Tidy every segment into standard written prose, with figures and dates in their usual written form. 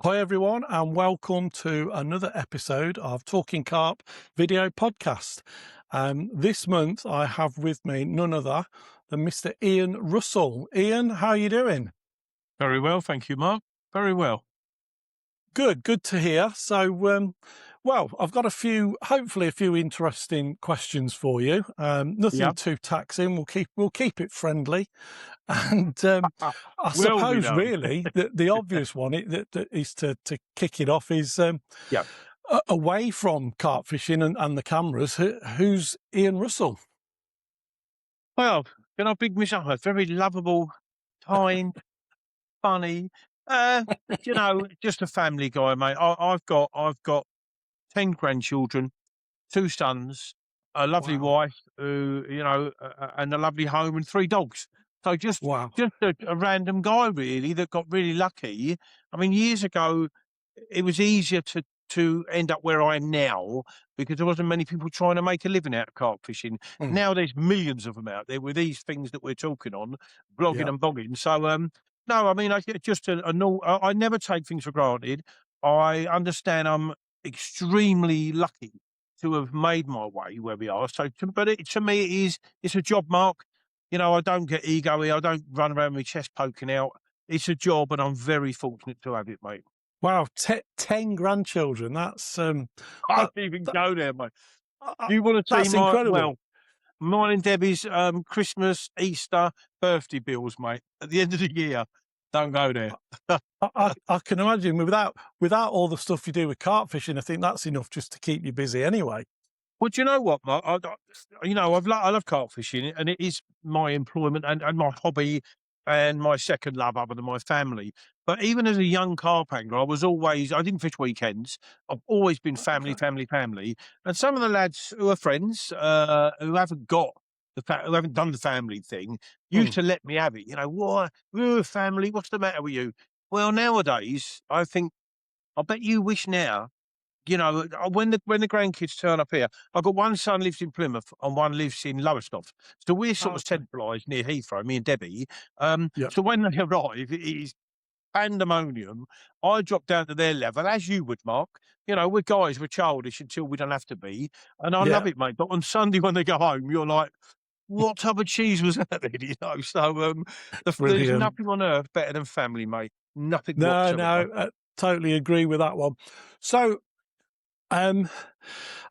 Hi, everyone, and welcome to another episode of Talking Carp video podcast. This month, I have with me none other than Mr. Ian Russell. Ian, how are you doing? Very well, thank you, Mark. Very well. Good to hear. So, I've got hopefully a few interesting questions for you. Nothing Yeah. too taxing. We'll keep it friendly. And I Will be suppose done. really the obvious one that is to kick it off is Yeah. away from carp fishing and the cameras. Who's Ian Russell? Well, big miss up? Very lovable, kind, funny. Uh, just a family guy, mate. I've got 10 grandchildren, 2 sons, a lovely Wow, wife, who and a lovely home, and 3 dogs. So just wow. just a random guy, really, that got really lucky. I mean, years ago, it was easier to end up where I am now because there wasn't many people trying to make a living out of carp fishing. Mm, Now there's millions of them out there with these things that we're talking on, blogging yeah. and bogging. So, no, I mean, I get just a no. I never take things for granted. I understand I'm extremely lucky to have made my way where we are. So, to me, it's a job, Mark. I don't get ego-y. I don't run around with my chest poking out. It's a job, and I'm very fortunate to have it, mate. Wow, 10 grandchildren. That's Can't that, even that, go there, mate. uh, Do you want to see that's incredible. mine and Debbie's Christmas, Easter, birthday bills, mate? At the end of the year, don't go there. I can imagine without all the stuff you do with carp fishing. I think that's enough just to keep you busy anyway. Well, do you know what, Mark? I love carp fishing, and it is my employment and my hobby and my second love other than my family. But even as a young carp angler, I didn't fish weekends. I've always been family, Okay. family, family. And some of the lads who are friends, who who haven't done the family thing, used Mm. to let me have it. Why? We're a family. What's the matter with you? Well, nowadays, I think, I bet you wish now, when the grandkids turn up here, I've got one son lives in Plymouth and one lives in Lowestoft. So we're sort of Okay. centralised near Heathrow, me and Debbie. Yep. So when they arrive, it is pandemonium. I drop down to their level, as you would, Mark. We're guys, we're childish until we don't have to be. And I love Yeah. it, mate. But on Sunday when they go home, you're like, what type of cheese was that then? So there's Brilliant. nothing on earth better than family, mate. Nothing No, whatsoever. no, totally agree with that one. So, I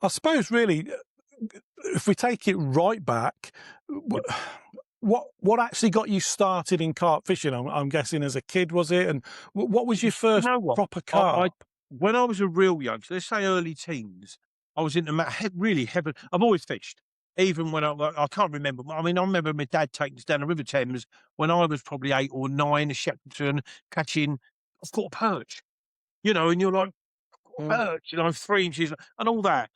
suppose really, if we take it right back, Yep. what actually got you started in carp fishing? I'm guessing as a kid, was it? And what was your You first know what? proper I carp? when I was a real youngster, let's say early teens, I was into really heavy. I've always fished, even when I can't remember. I mean, I remember my dad taking us down the River Thames when I was probably 8 or 9, a Shepperton, catching. I've caught a perch, and you're like, Mm. perch, 3 inches and all that.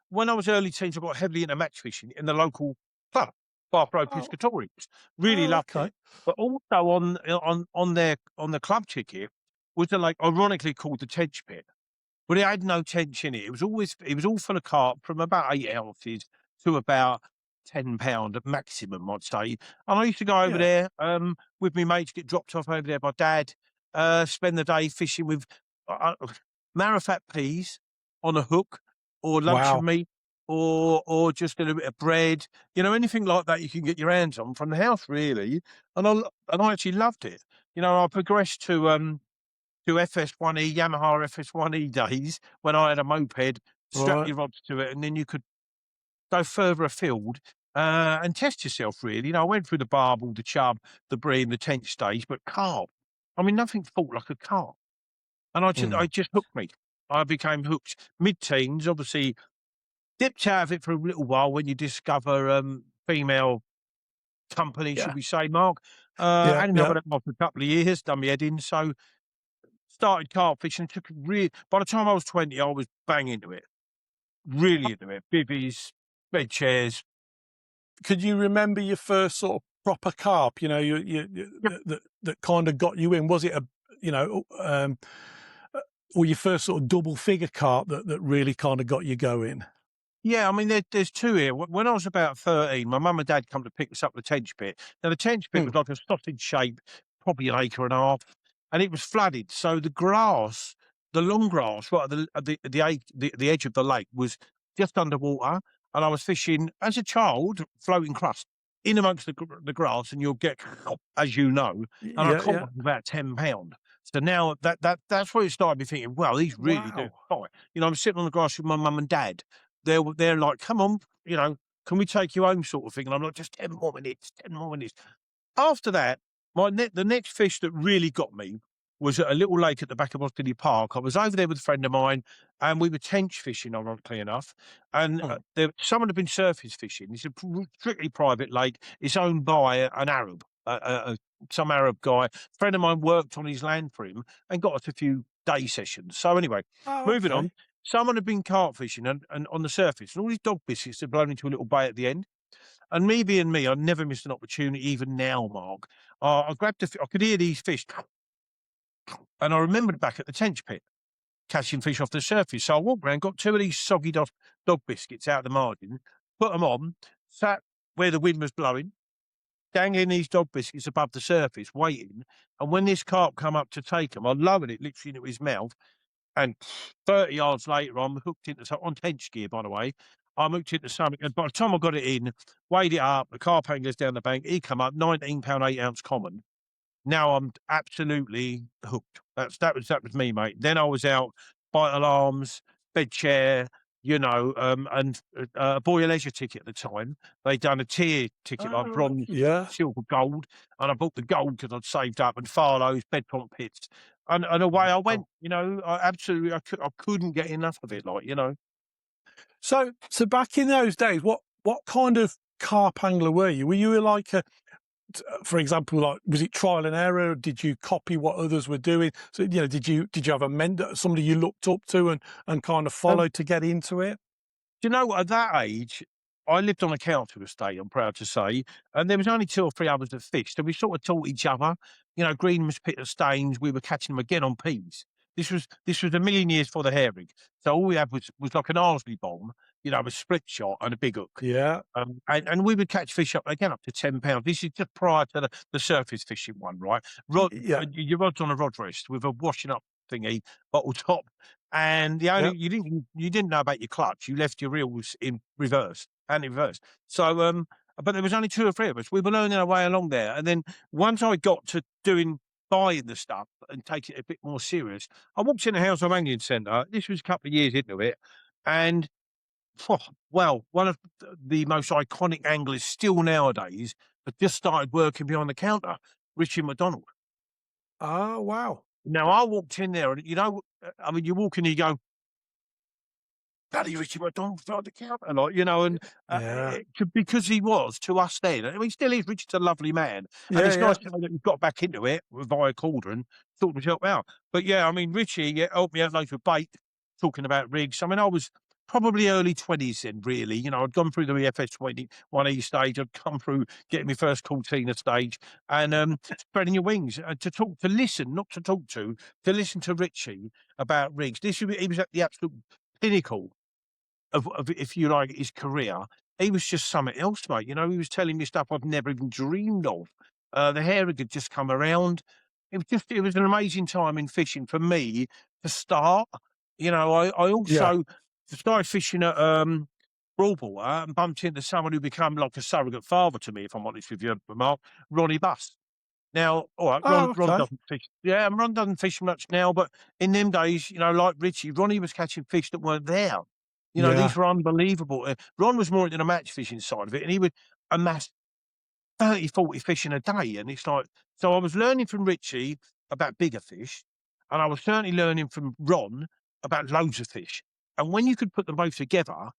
When I was early teens, I got heavily into match fishing in the local club, Bath Road Oh, Piscatoriums. Really oh, loved okay. it. But also on the club ticket was the lake, ironically called the Tench Pit, but it had no tench in it. It was all full of carp from about 8 ounces to about £10 at maximum, I'd say. And I used to go over Yeah. there with my mates, get dropped off over there by dad, spend the day fishing with marrowfat peas on a hook, or luncheon Wow. meat, or just a little bit of bread, anything like that you can get your hands on from the house, really. And I actually loved it. I progressed to FS1E, Yamaha FS1E days when I had a moped, strap Right. your rods to it, and then you could go further afield and test yourself, really. I went through the barbel, the chub, the bream, the tench stage, but carp, I mean, nothing fought like a carp. And I Mm. just hooked me. I became hooked. Mid-teens, obviously, dipped out of it for a little while when you discover female company, should Yeah. we say, Mark. Yeah. Had Yeah. another for a couple of years, done my head in. So started carp fishing. By the time I was 20, I was bang into it. Really into it. Bivvies, bed chairs. Could you remember your first sort of proper carp? Yep. That kind of got you in. Was it you know, um, or your first sort of double figure carp that really kind of got you going? Yeah, I mean, there's 2 here. When I was about 13, my mum and dad come to pick us up the Tench Pit. Now, the Tench Pit Hmm. was like a sausage shape, probably an acre and a half. and it was flooded. So the grass, the long grass, right at the edge of the lake was just underwater, and I was fishing as a child, floating crust in amongst the grass, and you'll get, as you know, and I Yeah, caught yeah. one for about £10. So now that's where it started me thinking, well, these really do Wow. bite. I'm sitting on the grass with my mum and dad. They're like, come on, can we take you home, sort of thing. And I'm like, just 10 more minutes, 10 more minutes. After that, the next fish that really got me was at a little lake at the back of Boston Park. I was over there with a friend of mine, and we were tench fishing, ironically enough. And Hmm. someone had been surface fishing. It's a strictly private lake. It's owned by an Arab, some Arab guy. A friend of mine worked on his land for him and got us a few day sessions. So anyway, Oh, moving okay. on. Someone had been carp fishing and on the surface, and all these dog biscuits had blown into a little bay at the end. And me being me, I never missed an opportunity, even now, Mark. I grabbed I could hear these fish, and I remembered back at the tench pit catching fish off the surface. So I walked around, got two of these soggy dog biscuits out of the margin, put them on, sat where the wind was blowing, dangling these dog biscuits above the surface, waiting. And when this carp come up to take them, I lowered it literally into his mouth. And 30 yards later, I'm hooked into on tench gear, by the way. I'm hooked into something, and by the time I got it in, weighed it up, the carp anglers down the bank, he come up, £19 8 ounce common. Now I'm absolutely hooked. That was me, mate. Then I was out, bite alarms, bed chair, and a Boy Leisure ticket at the time. They'd done a tier ticket Oh, like right. bronze, Yeah. silver, gold, and I bought the gold because I'd saved up, and Farlow's, bed pump pits, and away I Wow. went. I couldn't get enough of it. So back in those days, what kind of carp angler were you? Were you like for example, like was it trial and error? Did you copy what others were doing? So did you have a mentor, somebody you looked up to and kind of Um, followed to get into it? Do you know, at that age, I lived on a council estate, I'm proud to say, and there was only 2 or 3 others that fished, and we sort of taught each other. Green was pit of stains, we were catching them again on peas. This was a million years before the hair rig. So all we had was like an Arsley bomb, a split shot and a big hook. Yeah, And we would catch fish up again up to £10. This is just prior to the surface fishing one, right? Rod, yeah, your rod's on a rod rest with a washing up thingy, bottle top, and the only yeah, you didn't know about your clutch. You left your reels in reverse and in reverse. So, but there was only 2 or 3 of us. We were learning our way along there, and then once I got to buying the stuff and taking it a bit more serious, I walked in the House of Angling Centre. This was a couple of years into it, and oh, well, one of the most iconic anglers still nowadays had just started working behind the counter, Richie McDonald. oh wow, Now, I walked in there and, I mean, you walk in and you go, bloody Richie McDonald behind the counter, yeah, because he was to us then. I mean, he still is. Richard's a lovely man, and yeah, it's nice yeah, to know that he got back into it via Cauldron, thought himself out. But yeah, I mean, Richie helped me out loads with bait, talking about rigs. I mean, I was probably early 20s then, really. I'd gone through the EFS 21E stage, I'd come through getting my first Cortina stage, and spreading your wings to listen, not to talk to listen to Richie about rigs. He was at the absolute pinnacle of, if you like, his career. He was just something else, mate. He was telling me stuff I've never even dreamed of. The hair had just come around. It was an amazing time in fishing for me to start. I yeah, also started fishing at Broadwater and bumped into someone who became like a surrogate father to me, if I'm honest with you, Mark, Ronnie Buss. Now, all right, oh Ron okay, doesn't fish. Yeah, and Ron doesn't fish much now, but in them days, like Richie, Ronnie was catching fish that weren't there. These yeah, were unbelievable. Ron was more into the match fishing side of it, and he would amass 30, 40 fish in a day. And it's like, so I was learning from Richie about bigger fish, and I was certainly learning from Ron about loads of fish. And when you could put them both together,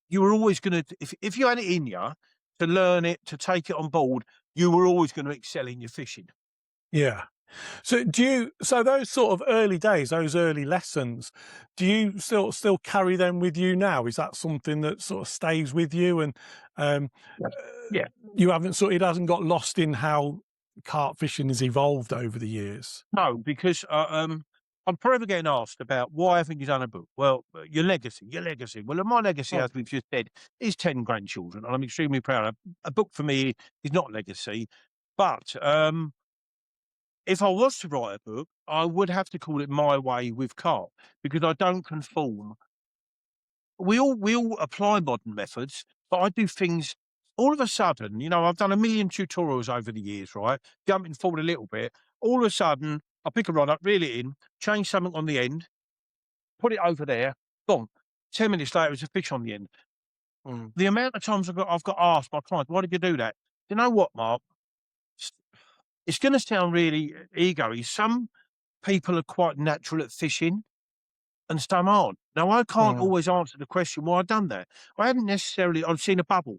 you were always going to, if you had it in you to learn it, to take it on board, you were always going to excel in your fishing. yeah. So those sort of early days, those early lessons, do you still carry them with you now? Is that something that sort of stays with you and um, Yes. uh, Yeah. you haven't it hasn't got lost in how carp fishing has evolved over the years? No, because I'm forever getting asked about why haven't you done a book? Well, your legacy, your legacy. Well, my legacy, Oh, as we've just said, is 10 grandchildren, and I'm extremely proud. A book for me is not legacy, but if I was to write a book, I would have to call it My Way with Carp because I don't conform. We all apply modern methods, but I do things all of a sudden, I've done a million tutorials over the years, right? Jumping forward a little bit. All of a sudden, I pick a rod up, reel it in, change something on the end, put it over there, gone. 10 minutes later, there's a fish on the end. Mm, The amount of times I've got asked my clients, "Why did you do that?" You know what, Mark? S It's gonna sound really ego-y. Some people are quite natural at fishing and some aren't. Now, I can't mm, always answer the question why I've done that. I haven't necessarily I've seen a bubble.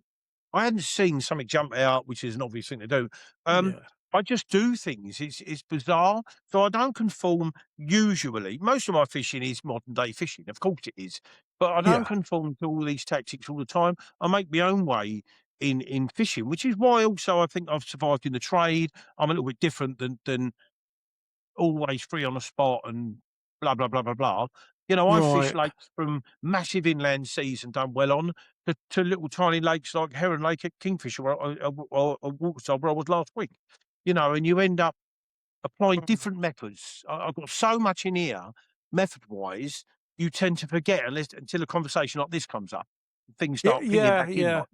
I hadn't seen something jump out, which is an obvious thing to do. Um, yeah. I just do things. It's bizarre. So I don't conform usually. Most of my fishing is modern day fishing. Of course it is. But I don't Yeah. conform to all these tactics all the time. I make my own way in fishing, which is why also I think I've survived in the trade. I'm a little bit different than always free on the spot and blah, blah, blah, blah, blah. I've fished Right. lakes from massive inland seas and done well on to little tiny lakes like Heron Lake at Kingfisher or Waterside where I was last week. And you end up applying Mm. different methods. I've got so much in here, method-wise, you tend to forget until a conversation like this comes up. Things Yeah, start pinging yeah, back in, yeah, like.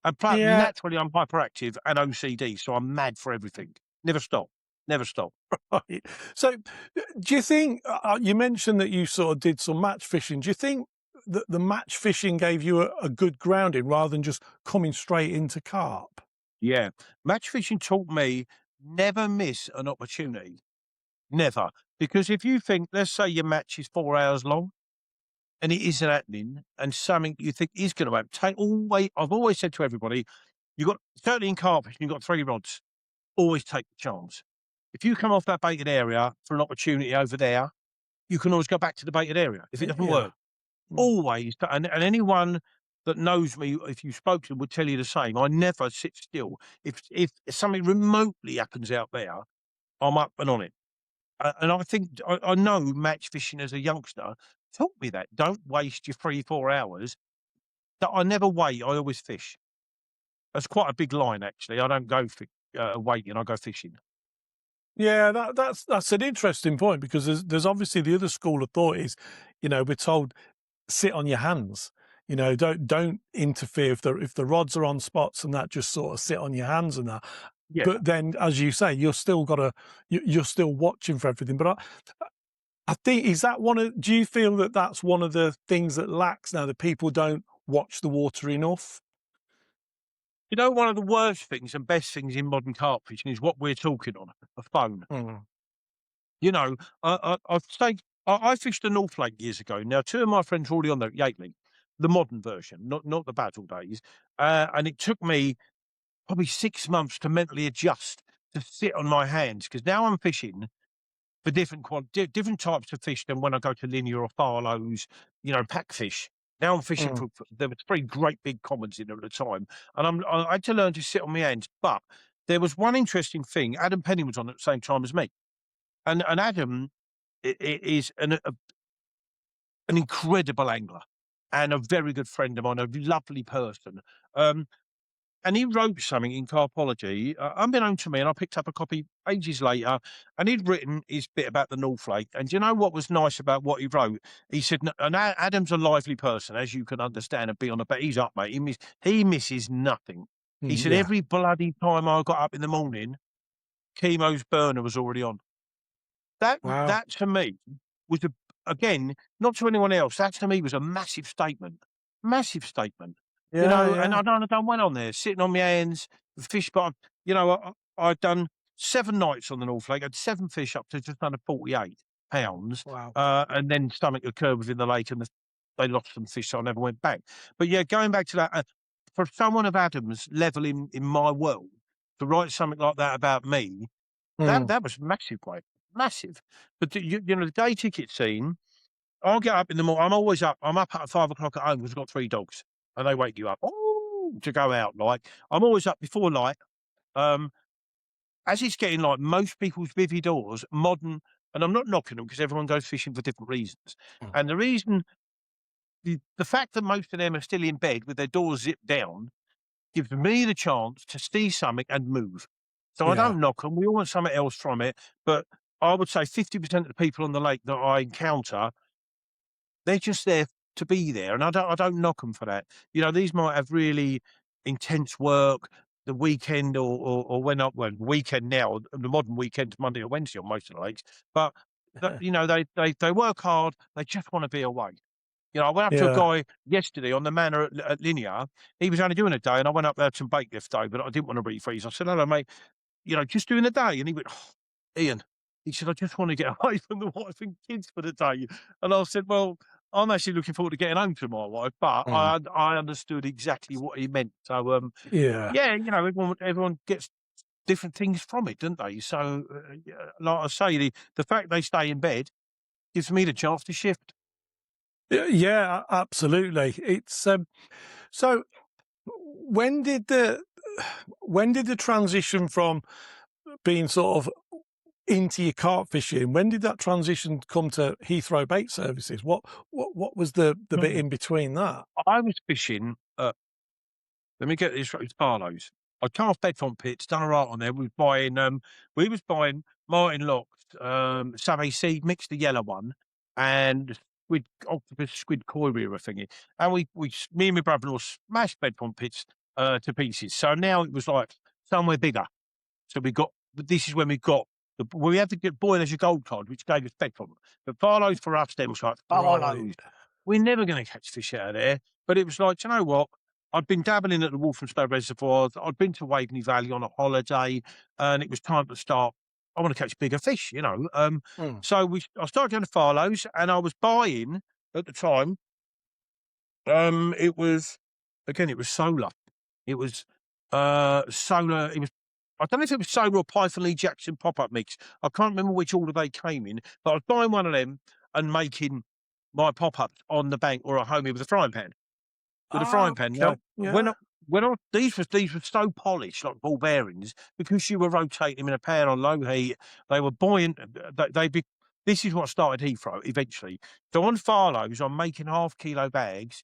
And plus, yeah. naturally, I'm hyperactive and OCD, so I'm mad for everything. Never stop. Never stop. Right. So, do you think you mentioned that you sort of did some match fishing? Do you think that the match fishing gave you a good grounding rather than just coming straight into carp? Yeah. Match fishing taught me never miss an opportunity. Never. Because if you think, let's say your match is 4 hours long and it isn't happening and something you think is going to happen, I've always said to everybody, certainly in carp fishing, you've got 3 rods. Always take the chance. If you come off that baited area for an opportunity over there, you can always go back to the baited area if it doesn't Yeah. work. Mm. Always, and anyone that knows me, if you spoke to them, would tell you the same. I never sit still. If something remotely happens out there, I'm up and on it. And I think I know match fishing as a youngster taught me that. Don't waste your 3, 4 hours. That I never wait. I always fish. That's quite a big line, actually. I don't go waiting. I go fishing. Yeah, that's an interesting point because there's obviously the other school of thought is, we're told sit on your hands. Don't interfere if the rods are on spots and that, just sort of sit on your hands and that. Yeah. But then, as you say, you're still watching for everything. But I think is that one of? Do you feel that that's one of the things that lacks now that people don't watch the water enough? One of the worst things and best things in modern carp fishing is what we're talking on a phone. Mm, You know, I fished the North Lake years ago. Now, two of my friends were already on the Yateley, the modern version, not the battle days, and it took me probably 6 months to mentally adjust to sit on my hands because now I'm fishing for different types of fish than when I go to linear or Farlows, pack fish. Now I'm fishing mm, for there were 3 great big commons in there at the time, and I had to learn to sit on my hands, but there was one interesting thing. Adam Penny was on at the same time as me, and Adam is an incredible angler and a very good friend of mine, a lovely person. Um, and he wrote something in Carpology, unbeknown to me, and I picked up a copy ages later, and he'd written his bit about the North Lake. And do you know what was nice about what he wrote? He said, and Adam's a lively person, as you can understand, and be on a bet. He's up, mate. He misses nothing. He mm, said, yeah. every bloody time I got up in the morning, Chemo's burner was already on. Wow. That to me was again, not to anyone else, that to me was a massive statement. Massive statement. Yeah. And Yeah. I done well on there, sitting on my hands, fish, but I'd done 7 nights on the North Lake, had 7 fish up to just under 48 pounds, Wow. and then something occurred within the lake and they lost some fish, so I never went back. But yeah, going back to that, for someone of Adam's level in my world to write something like that about me, Mm, that was massive, mate, massive. But the day ticket scene, I'll get up in the morning. I'm always up. I'm up at 5 o'clock at home because 'cause I've got 3 dogs, and they wake you up, "Ooh," to go out, like. I'm always up before light. Um, as it's getting like most people's bivvy doors, modern, and I'm not knocking them because everyone goes fishing for different reasons. mm. And the reason the fact that most of them are still in bed with their doors zipped down gives me the chance to see something and move. So I Yeah. don't knock them. We all want something else from it, but I would say 50% of the people on the lake that I encounter, they're just there to be there, and I don't knock them for that. You know, these might have really intense work the weekend or when up well, weekend now, the modern weekend's Monday or Wednesday on most of the lakes, but you know, they work hard, they just wanna be away. You know, I went up to a Yeah. guy yesterday on the manor at Linear. He was only doing a day, and I went up there to bake this day, but I didn't want to refreeze. I said, "Hello, mate. You know, just doing a day." And he went, "Oh, Ian," he said, "I just want to get away from the wife and kids for the day." And I said, "Well, I'm actually looking forward to getting home to my wife," but Mm. I understood exactly what he meant. So, Yeah. yeah, you know, everyone gets different things from it, don't they? So, yeah, like I say, the fact they stay in bed gives me the chance to shift. Yeah, absolutely. It's so when did the when did the transition from being sort of into your carp fishing, when did that transition come to Heathrow bait services? What was the bit Mm. in between that? I was fishing at let me get this right, it's Barlow's. I cast Bedfont pits, done alright on there. We was buying Martin Locks, Savvy Seed, mixed the yellow one, and squid octopus squid koi rearer thingy. And me and my brother-in-law smashed Bedfont pits, to pieces. So now it was like somewhere bigger. So this is when we got we had to get Boyle as your gold card, which gave us Bedfont. But Barlow's for us then was like, Right. Barlow's. We're never gonna catch fish out of there. But it was like, "Do you know what? I'd been dabbling at the Walthamstow Reservoir. I'd been to Waveney Valley on a holiday, and it was time to start. I want to catch bigger fish, you know." Mm. So I started going to Farlow's, and I was buying at the time. It was again, it was solar. It was solar. It was. I don't know if it was solar or Python Lee Jackson pop up mix. I can't remember which order they came in, but I was buying one of them and making my pop ups on the bank or at home with a frying pan with a Ah, frying pan. okay. Now, Yeah. when I these were so polished like ball bearings because you were rotating them in a pan on low heat. They were buoyant. They be. This is what started Heathrow eventually. So on Farlow's, I'm making half-kilo bags,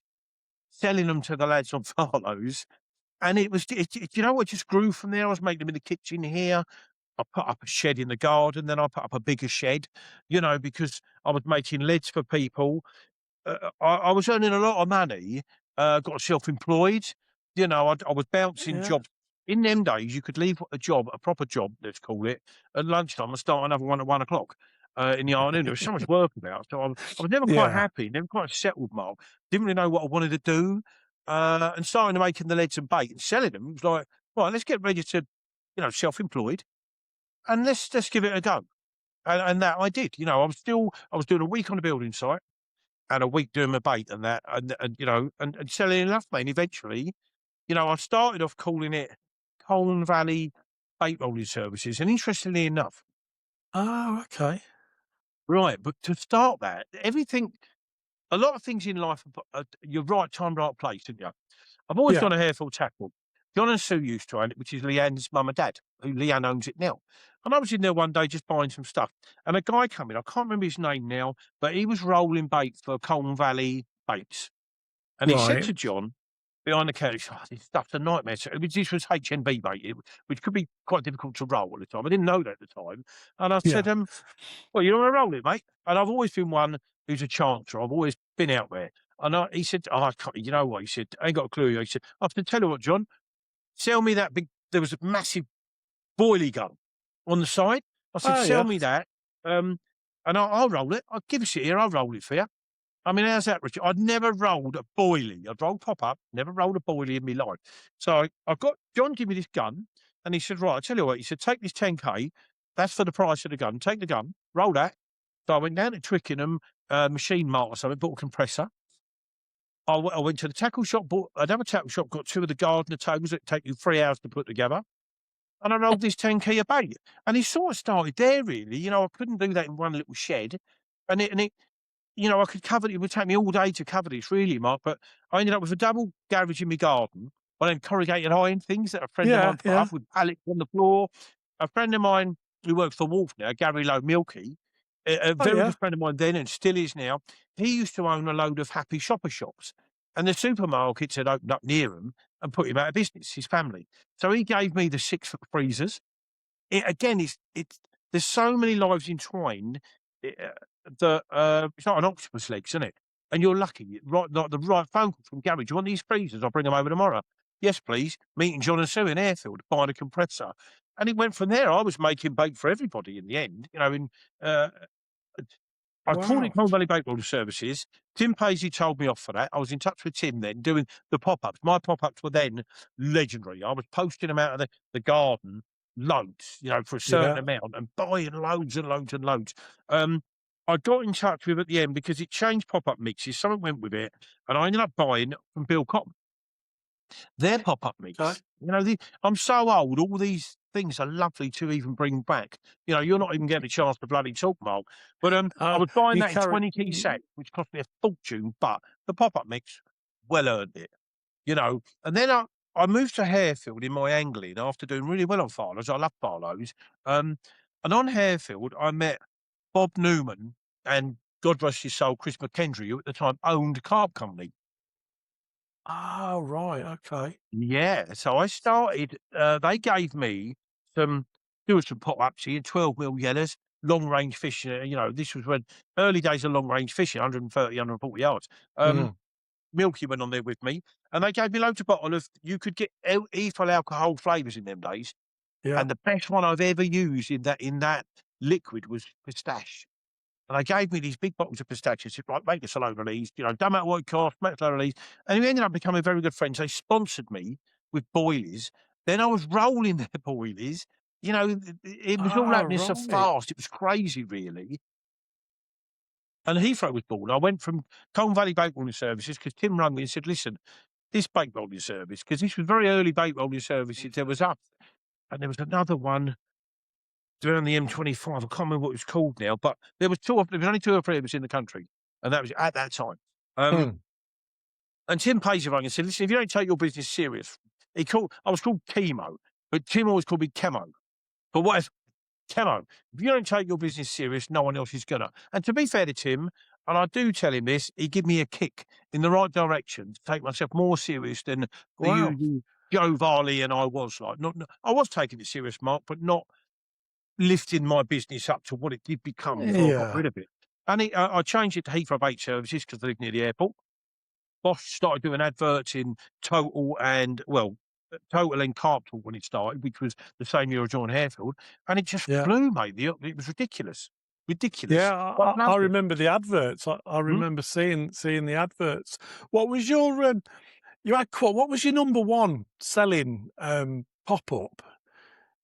selling them to the lads on Farlow's, and you know what just grew from there. I was making them in the kitchen here. I put up a shed in the garden, then I put up a bigger shed, you know, because I was making leads for people. I was earning a lot of money, got self-employed, you know, I was bouncing Yeah. jobs. In them days, you could leave a job, a proper job, let's call it, at lunchtime and start another one at 1 o'clock, in the afternoon. There was so much work about, so I was never quite Yeah. happy, never quite settled, Mark. Didn't really know what I wanted to do, and starting to making the leads and bait and selling them, it was like, "Right, let's get ready to, you know, self-employed, and let's give it a go." And that I did, you know, I was doing a week on a building site and a week doing my bait and that, and you know, and selling enough, mate. And eventually, you know, I started off calling it Colne Valley Bait Rolling Services, and interestingly enough, Oh, okay. right, but to start that, a lot of things in life, you're right time, right place, didn't you? I've always Yeah. gone a hair full tackle. John and Sue used to own it, which is Leanne's mum and dad, who Leanne owns it now. And I was in there one day just buying some stuff, and a guy came in. I can't remember his name now, but he was rolling bait for Colne Valley Baits. And he said Right. to John behind the counter, "Oh, this stuff's a nightmare." So this was HNB bait, which could be quite difficult to roll at the time. I didn't know that at the time. And I said, Yeah. "Well, you want to roll it, mate?" And I've always been one who's a chancer. I've always been out there. And he said, "Oh, I can't, you know what?" He said, "I ain't got a clue." He said, "I said, tell you what, John, sell me that big." There was a massive boilie gun on the side. I said, Oh, "Sell yeah. me that, um, and I'll roll it. I'll give us it here. I'll roll it for you." I mean, how's that, Richard? I'd never rolled a boilie. I'd rolled pop up, never rolled a boilie in my life. So I got John give me this gun, and he said, "Right, I tell you what." He said, "Take this 10K. That's for the price of the gun. Take the gun, roll that." So I went down to Twickenham, Machine Mart or something, bought a compressor. I went to the tackle shop, bought another tackle shop, got two of the gardener tables that take you 3 hours to put together, and I rolled this 10K a bait. And it sort of started there, really. You know, I couldn't do that in one little shed, and it you know, I could cover it. It would take me all day to cover this, really, Mark. But I ended up with a double garage in my garden. One of them corrugated iron things that a friend of Yeah. mine put Yeah. up with pallets on the floor. A friend of mine who works for Wolf now, Gary Lowe Milky, a Oh, very yeah. good friend of mine then and still is now. He used to own a load of Happy Shopper shops, and the supermarkets had opened up near him and put him out of business. His family, so he gave me the 6 foot freezers. again, it's there's so many lives entwined, eh, that, it's like an octopus legs, isn't it? And you're lucky, right, like the right phone call from Gary, "Do you want these freezers? I'll bring them over tomorrow." "Yes, please." Meeting John and Sue in Airfield, buying a compressor. And it went from there. I was making bake for everybody in the end, uh I called it Wow. Colne Valley Bakebuilding Services. Tim Paisley told me off for that. I was in touch with Tim then doing the pop-ups. My pop-ups were then legendary. I was posting them out of the garden loads, for a certain Yeah. amount and buying loads and loads and loads. Um, I got in touch with at the end because it changed pop-up mixes. Something went with it, and I ended up buying from Bill Cotton. Their pop-up Okay. mix. I'm so old, all these things are lovely to even bring back. You're not even getting a chance to bloody talk, Mark. But, I Uh, was buying you that in carry. 20 key set, which cost me a fortune, but the pop-up mix, well earned it, And then I moved to Harefield in my angling after doing really well on Farlows. I love Farlows. And on Harefield, I met Bob Newman and, God rest his soul, Chris McKendry, who at the time owned Carp Company. Oh, right. Okay. Yeah, so I started, they gave me some doing some pop-ups here, 12 mil yellers, long range fishing, this was when early days of long range fishing, 130, 140 yards. Mm. Milky went on there with me, and they gave me loads of bottle of you could get ethyl alcohol flavours in them days, Yeah. and the best one I've ever used in that liquid was pistache. And they gave me these big bottles of pistachios, said, "Right, make us a load of these, don't matter what it costs, make us a load of these." And we ended up becoming very good friends. They sponsored me with boilies. Then I was rolling their boilies. It was all Ah, happening so right. fast. It was crazy, really. And Heathrow was born. I went from Colne Valley Bakebuilding Services because Tim rang me and said, "Listen, this bakebuilding service," because this was very early bakebuilding services. There was us, and there was another one down the M25. I can't remember what it was called now, but there was only 2 or 3 of us in the country, and that was at that time. Um, Mm. and Tim Paisley rang and said, "Listen, if you don't take your business serious," I was called Chemo, but Tim always called me Chemo. But whatever, Chemo, if you don't take your business serious, no one else is gonna. And to be fair to Tim, and I do tell him this, he give me a kick in the right direction to take myself more serious than the Wow. usual Joe Varley and I was like. Not, I was taking it serious, Mark, but not lifting my business up to what it did become before I got Yeah. rid of it. And I changed it to Heathrow Bait Services because I live near the airport. Bosch started doing adverts in Total and, well, Total and Carp Talk when it started, which was the same year I joined Harefield, and it just Yeah. flew, mate. It was ridiculous, Yeah. ridiculous. But I loved it. remember the adverts. I Hmm? remember seeing the adverts. What was your you had what was your number one selling pop up?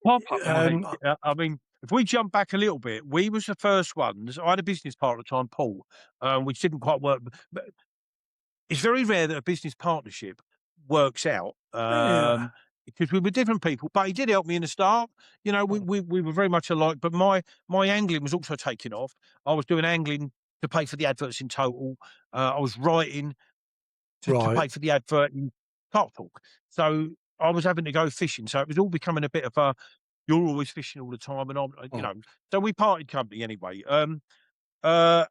Pop-up, mate. Um. I mean, if we jump back a little bit, we was the first ones. I had a business partner at the time, Paul, which didn't quite work. But it's very rare that a business partnership works out, Yeah. because we were different people, but he did help me in the start. We were very much alike, but my angling was also taking off. I was doing angling to pay for the adverts in Total. I was writing to Right. pay for the advert in Carp Talk. So I was having to go fishing. So it was all becoming a bit of a, you're always fishing all the time, and Mm. so we parted company anyway. And I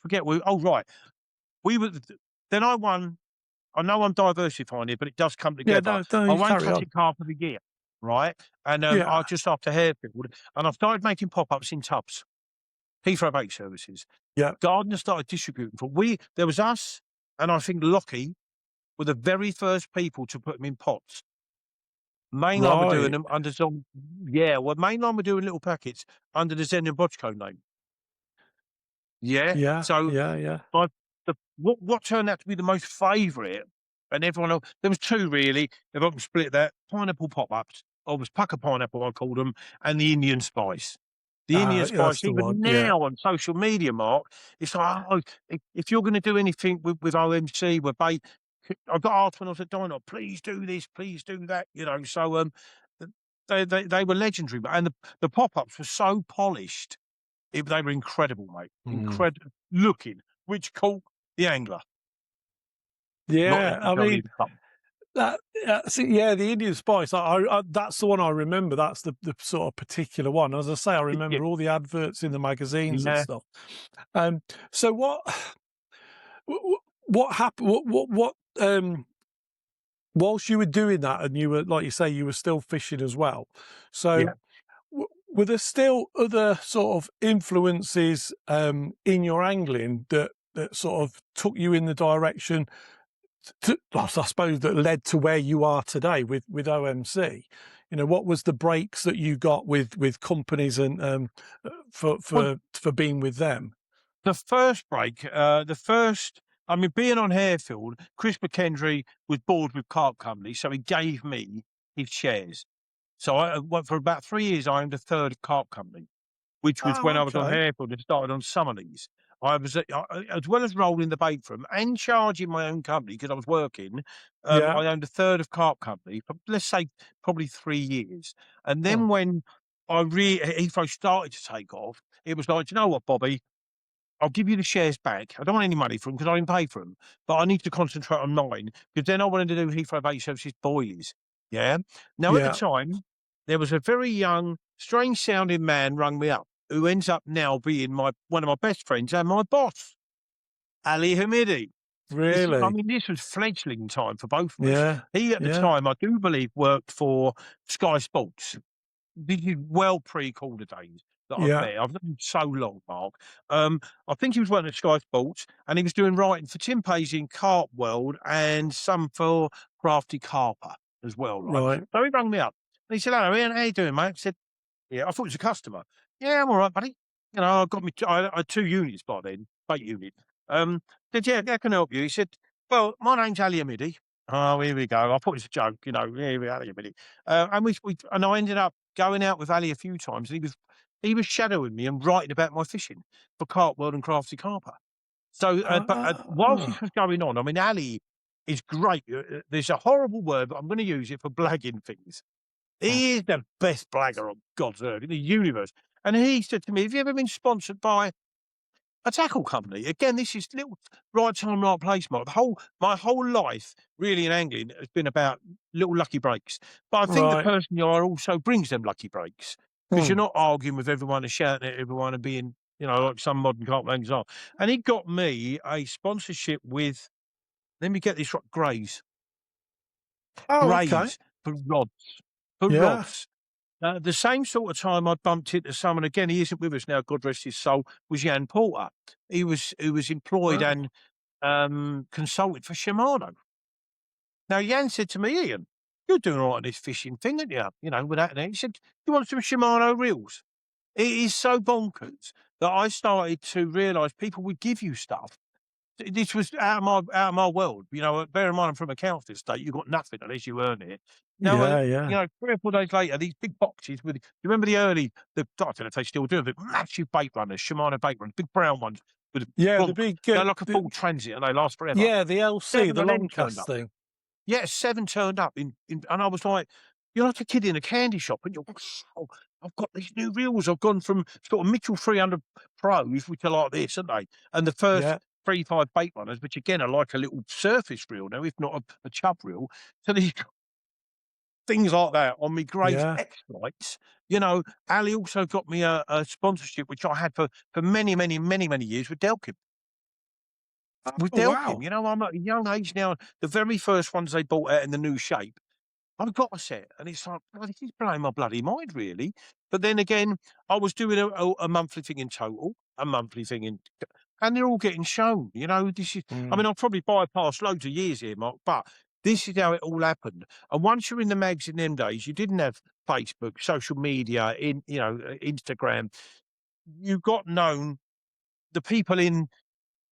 forget, oh, right. We were, then I won. I know I'm diversifying here, but it does come Yeah. together. No. No. I You won carry on. Classic Carp of the Year, right? And I Yeah. just after Harefield, and I started making pop-ups in tubs, Heathrow Bait Services. Yeah. Gardner started distributing for there was us, and I think Lockie were the very first people to put them in pots. Mainline were doing Right. them under some, yeah, well, Mainline were doing little packets under the Zen and Bochco name. Yeah, Yeah. so Yeah. Yeah. My what turned out to be the most favourite, and everyone else, there was 2 really, if I can split that, pineapple pop-ups, or was pucker pineapple I called them, and the Indian spice. The Indian That's spice, the one. even Yeah. now on social media, Mark, it's like, "Oh, if you're gonna do anything with OMC, with bait," I got asked when I was at Dino, "Please do this, please do that," so, th they were legendary, and the pop-ups were so polished. They were incredible, mate. Mm. Incredible looking, which caught the angler, not Yeah. I necessarily mean, the cup. that. See, yeah, the Indian spice. That's the one I remember. That's the sort of particular one. As I say, I Yeah, remember all the adverts in the magazines and yeah. stuff. So what happened? What whilst you were doing that, and you were, like you say, you were still fishing as well. Yeah. So were there still other sort of influences in your angling that sort of took you in the direction I suppose, that led to where you are today with OMC? You know, what was the breaks that you got with companies and for Well, being with them? the first break, I mean, being on Harefield, Chris McKendry was bored with Carp Company, so he gave me his shares. So for about 3 years, I owned a third of Carp Company, which was when Oh, I was on okay. Harefield and started on Summerlees. I was, as well as rolling the bait for 'em and charging my own company because I was working, Yeah. I owned a third of Carp Company for, let's say, probably 3 years. And Hmm. then when Heathrow started to take off, it was like, "Do you know what, Bobby? I'll give you the shares back. I don't want any money for them because I didn't pay for them, but I need to concentrate on mine because then I wanted to do Heathrow Bay Services boilies." Yeah. Now, at the Yeah. time, there was a very young, strange sounding man rung me up who ends up now being one of my best friends and my boss, Ali Hamidi. I Really? mean, this was fledgling time for both of us. Yeah. He, at the Yeah. time, I do believe, worked for Sky Sports. This is well pre-Calder days that I've Yeah. met. I've known him so long, Mark. I think he was working at Sky Sports, and he was doing writing for Tim Paisley in Carp World and some for Crafty Carper as well, right? Right. So he rang me up, and he said, "Hello, Ian, how you doing, mate?" I said, "Yeah." I thought it was a customer. "Yeah, I'm all right, buddy." You know, I got me I had 2 units by then, bait unit. Said, "Yeah, how can I help you?" He said, "Well, my name's Ali Amidi." Oh, here we go. I thought it was a joke, you know, "Yeah, we Ali Amidi." And I ended up going out with Ali a few times, and he was shadowing me and writing about my fishing for Carp World and Crafty Carper. So, whilst this Ah. was going on, I mean, Ali is great. There's a horrible word, but I'm gonna use it for blagging things. He is the best blagger on God's earth in the universe. And he said to me, "Have you ever been sponsored by a tackle company?" Again, this is little right time, right place, Mark. My whole life, really, in angling has been about little lucky breaks. But I think the Right. person you are also brings them lucky breaks because you're Hmm. not arguing with everyone and shouting at everyone and being, like some modern carp anglers are. And he got me a sponsorship with, let me get this right, Oh, okay. Grays for rods, for Yeah. rods. The same sort of time I bumped into someone again, he isn't with us now, God rest his soul, was Jan Porter. He was employed Wow. and, consulted for Shimano. Now Jan said to me, "Ian, you're doing all right on this fishing thing, aren't you?" You know, with that there. He said, "You want some Shimano reels?" It is so bonkers that I started to realise people would give you stuff. This was out of my world, bear in mind I'm from a council estate, you've got nothing unless you earn it. Now, Yeah. Yeah. 3 or 4 days later, these big boxes with, you remember the early, I don't know if they still do it, massive bait runners, Shimano bait runners, big brown ones with a Yeah. The bonk. big. They're like a full transit and they last forever. Yeah. The LC, 7 the of them long turned cast up. thing. Yeah, 7 turned up and I was like, you're like a kid in a candy shop, and you're, "Oh, I've got these new reels. I've gone from sort of Mitchell 300 Pros, which are like this, aren't they? And the first Yeah. 3.5 bait runners, which again are like a little surface reel now, if not a chub reel. So these things like that on me Graves Yeah. X-Lights. Ali also got me a sponsorship, which I had for many, many, many, many years with Delkim. With Oh, Delkim, wow. I'm at a young age now. The very first ones they bought out in the new shape, I've got a set, and it's like, "Bloody, he's blowing my bloody mind, really." But then again, I was doing a monthly thing in total, a monthly thing and they're all getting shown. I Mm. mean, I've probably bypassed loads of years here, Mark, but this is how it all happened. And once you're in the mags in them days, you didn't have Facebook, social media, Instagram. You got known. The people in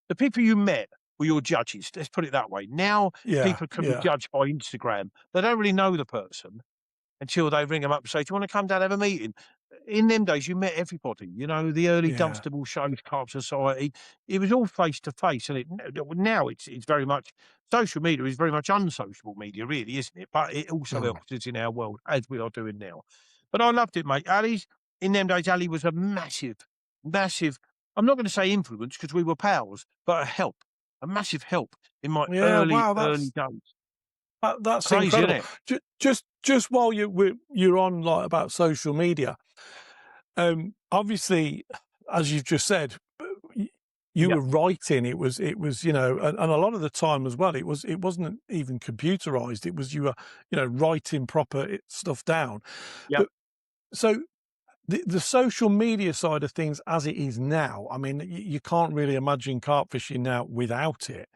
the people you met were your judges. Let's put it that way. Now Yeah. people can be Yeah. judged by Instagram. They don't really know the person until they ring them up and say, "Do you wanna come down and have a meeting?" In them days, you met everybody, the early Yeah. Dunstable shows, Carp Society, it was all face to face, and now it's very much social media is very much unsociable media, really, isn't it? But it also Mm. helps us in our world, as we are doing now. But I loved it, mate. In them days, Ali was a massive, massive, I'm not gonna say influence because we were pals, but a massive help in my Yeah. early, Wow. early days. That's Crazy, isn't incredible. it? Just while you're on, like, about social media, obviously, as you've just said, you Yeah, were writing. It was, and a lot of the time as well, it wasn't even computerized. It was you were, writing proper stuff down. yeah, But so the social media side of things as it is now, I mean, you can't really imagine carp fishing now without it,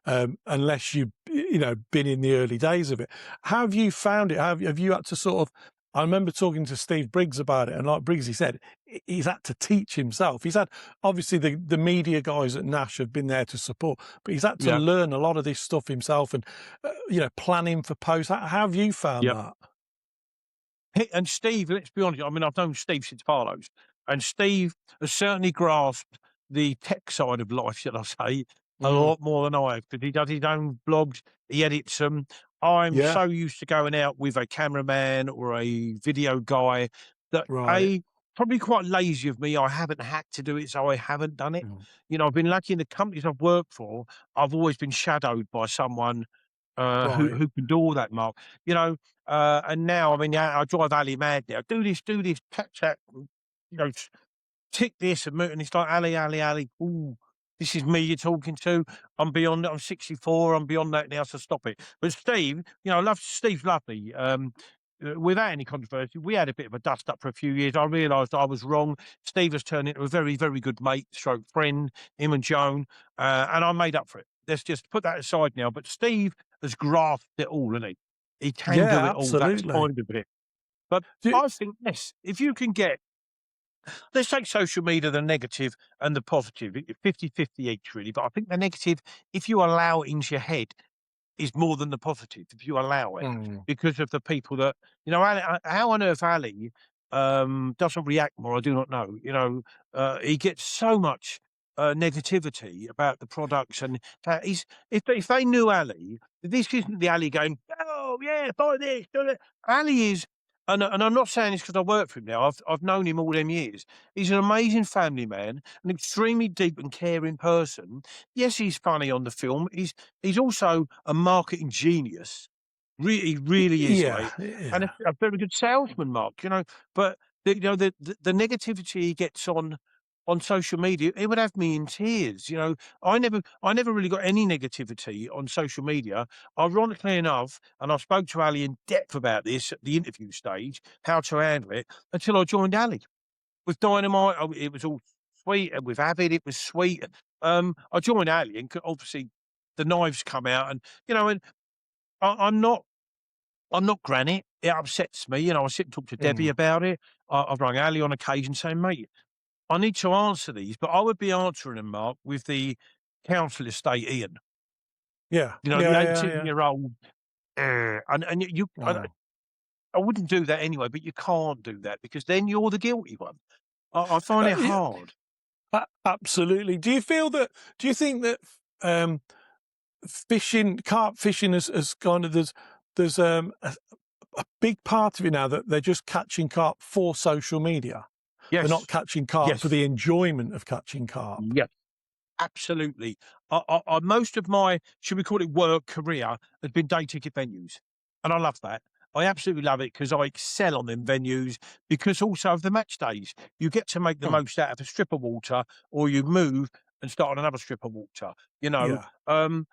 unless you've, been in the early days of it. How have you found it? Have you had to sort of, I remember talking to Steve Briggs about it, and like Briggs, he said he's had to teach himself. He's had, obviously, the media guys at Nash have been there to support, but he's had to yeah, learn a lot of this stuff himself and, planning for posts. How have you found yeah. that? And Steve, let's be honest, I mean, I've known Steve since Barlow's, and Steve has certainly grasped the tech side of life, should I say, a Mm, lot more than I have, because he does his own blogs, he edits them. I'm yeah, so used to going out with a cameraman or a video guy that right. probably quite lazy of me. I haven't had to do it, so I haven't done it. Mm, I've been lucky in the companies I've worked for. I've always been shadowed by someone right. who can do all that, Mark. You know, and now, I mean, I drive Ali mad now. Do this, tap, tap, you know, tick this and it's like, Ali, Ali, Ali. Ooh, this is me you're talking to. I'm beyond it. I'm 64. I'm beyond that now, so stop it. But Steve, Steve's lovely. Without any controversy, we had a bit of a dust up for a few years. I realised I was wrong. Steve has turned into a very, very good mate, stroke friend, him and Joan, and I made up for it. Let's just put that aside now. But Steve has grasped it all, hasn't he? He can do Yeah, it all. That's absolutely. kind of it. But Do I think, yes, if you can get, let's take social media, the negative and the positive, 50-50 each, really. But I think the negative, if you allow it into your head, is more than the positive, if you allow it, mm, because of the people that, Ali, how on earth Ali doesn't react more, I do not know. He gets so much negativity about the products, and he's if they knew Ali, this isn't the Ali going, oh yeah, buy this, do it. Ali is, and I'm not saying this because I work for him now. I've known him all them years. He's an amazing family man, an extremely deep and caring person. Yes, he's funny on the film. He's also a marketing genius. He really is, yeah, mate, and yeah. a very good salesman, Mark. But the negativity he gets on social media, it would have me in tears. I never really got any negativity on social media. Ironically enough, and I spoke to Ali in depth about this at the interview stage, how to handle it, until I joined Ali with Dynamite. It was all sweet, and with Avid, it was sweet. I joined Ali, and obviously the knives come out, and I'm not granite. It upsets me. I sit and talk to Debbie Mm, about it. I've rung Ali on occasion saying, mate, I need to answer these, but I would be answering them, Mark, with the council estate Ian. yeah, The yeah, yeah, yeah. 18-year-old, and Mm. I wouldn't do that anyway, but you can't do that because then you're the guilty one. I find it Yeah, hard. absolutely. Do you think that um, fishing, carp fishing, is kind of, there's a big part of it now that they're just catching carp for social media. They're not Yes, catching carp for yes, the enjoyment of catching carp. yes. Absolutely. Most of my, should we call it, work career has been day ticket venues, and I love that. I absolutely love it because I excel on them venues, because also of the match days. You get to make the Mm, most out of a strip of water, or you move and start on another strip of water, you know. yeah, Um,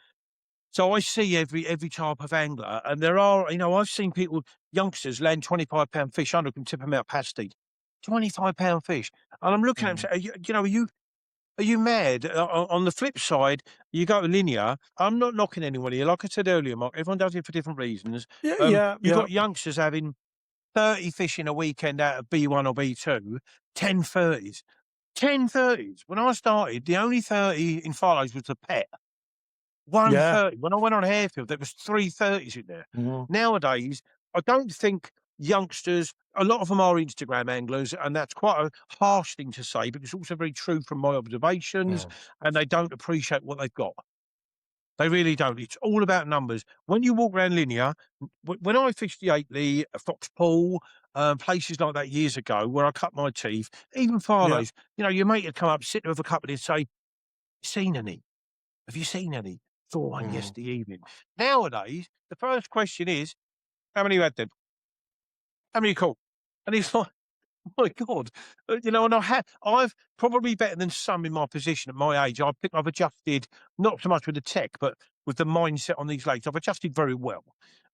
so I see every type of angler, and there are, I've seen people, youngsters, land £25 fish, under can tip them out pasty. £25 fish. And I'm looking at them mm. saying, are you mad? On the flip side, you go to linear. I'm not knocking anyone here. Like I said earlier, Mark, everyone does it for different reasons. Yeah, yeah, You've yeah, got youngsters having 30 fish in a weekend out of B1 or B2, 10 30s. 10 30s. When I started, the only 30 in Farlow's was the pet. yeah. 130. When I went on Harefield, there was 330s in there. Mhm. Nowadays, I don't think youngsters, a lot of them are Instagram anglers, and that's quite a harsh thing to say, but it's also very true from my observations, Mm. and they don't appreciate what they've got. They really don't. It's all about numbers. When you walk around linear, when I fished the Eightley, Foxpool, places like that years ago, where I cut my teeth, even Yeah, Farley's, your mate would come up, sit there with a couple and say, "Seen any? Have you seen any?" Saw one mm. yesterday evening. Nowadays, the first question is, "How many you had then? How many you caught?" And it's like, My God. And I've probably better than some in my position at my age. I think I've adjusted, not so much with the tech, but with the mindset on these lakes. I've adjusted very well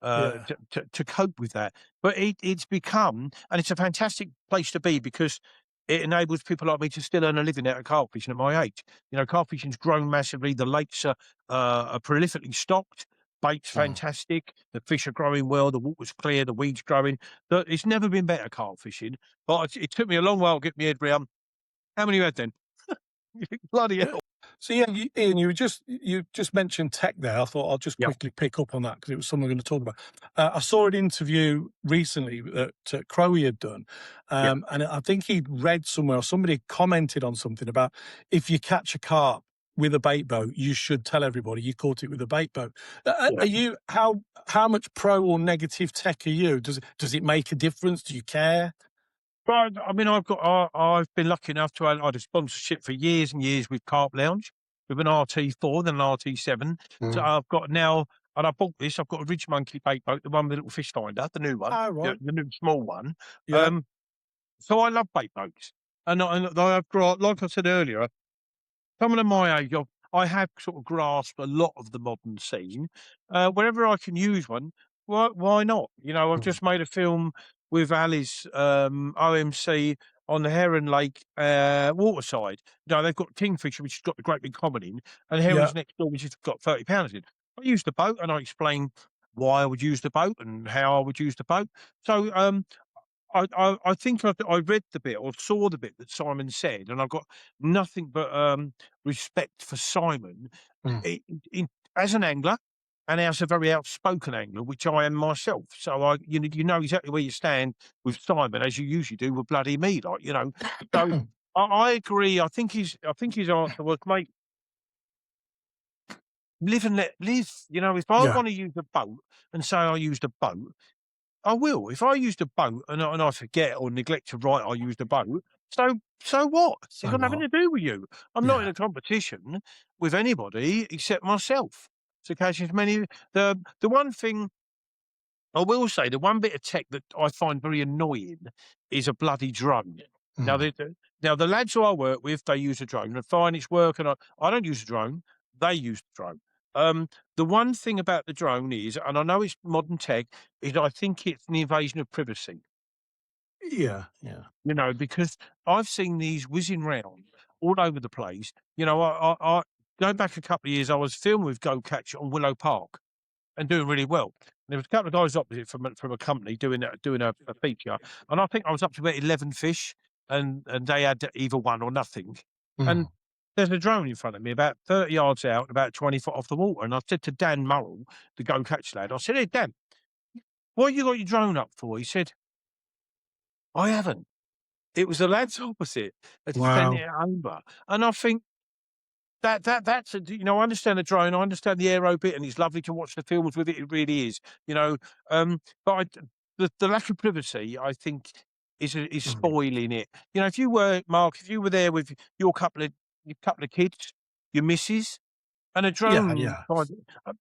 Yeah. to cope with that. But it's become, and it's a fantastic place to be because it enables people like me to still earn a living out of carp fishing at my age. Carp fishing's grown massively. The lakes are prolifically stocked. Bait's Mm. fantastic. The fish are growing well. The water's clear. The weeds growing. It's never been better carp fishing. But it took me a long while to get my head round. How many you had then? You think, bloody Uh, hell. So yeah, Ian, you just mentioned tech there. I thought I'll just Yeah, quickly pick up on that because it was something I'm going to talk about. I saw an interview recently that Crowe had done, yeah, and I think he'd read somewhere or somebody commented on something about if you catch a carp with a bait boat, you should tell everybody you caught it with a bait boat. yeah. Are you how much pro or negative tech are you? Does it make a difference? Do you care? But I mean, I've been lucky enough to have had a sponsorship for years and years with Carp Lounge, with an RT4, then an RT7. So Mm. I've got now, and I bought this. I've got a Ridge Monkey bait boat, the one with the little fish finder, the new one, Ah, the, right. the new small one. Yeah. Um, so I love bait boats, and I've got, like I said earlier, someone of my age, I have sort of grasped a lot of the modern scene. Wherever I can use one, why not? I've Mm. just made a film with Ali's OMC on the Heron Lake waterside. They've got Kingfisher, which has got the great big common in, and Yeah. Heron's next door, which has got 30 pounds in. I use the boat and I explain why I would use the boat and how I would use the boat. So I think I read the bit or saw the bit that Simon said, and I've got nothing but respect for Simon Mm. i in as an angler and as a very outspoken angler, which I am myself. So you know exactly where you stand with Simon, as you usually do with bloody me, like. So I agree. I think his answer was, "Mate, live and let live." If I Yeah. want to use a boat and say I used a boat, I will. If I used a boat and I forget or neglect to write I used a boat, so what? It's So got nothing what? to do with you. I'm not in Yeah. a competition with anybody except myself to catch as many. The one thing I will say, the one bit of tech that I find very annoying is a bloody drone. Now, Mm. the lads who I work with, they use a drone and fine, it's working. I don't use a drone; they use the drone. The one thing about the drone is, and I know it's modern tech, is I think it's an invasion of privacy. Yeah. Yeah. Because I've seen these whizzing round all over the place. I going back a couple of years, I was filming with Go Catch on Willow Park and doing really well. There was a couple of guys opposite from a company doing a feature, and I think I was up to about 11 fish, and they had either one or nothing. And Mm. there's a drone in front of me, about 30 yards out, about 20 foot off the water. And I said to Dan Murrell, the Go Catch lad, I said, "Hey Dan, what you got your drone up for?" He said, "I haven't." It was the lads opposite had sent Wow. it over, and I think I understand the drone, I understand the aero bit, and it's lovely to watch the films with it. It really is, but the lack of privacy, I think, is Mm. spoiling it. If you were there with your couple of kids, your missus, and a Yeah. drone Yeah.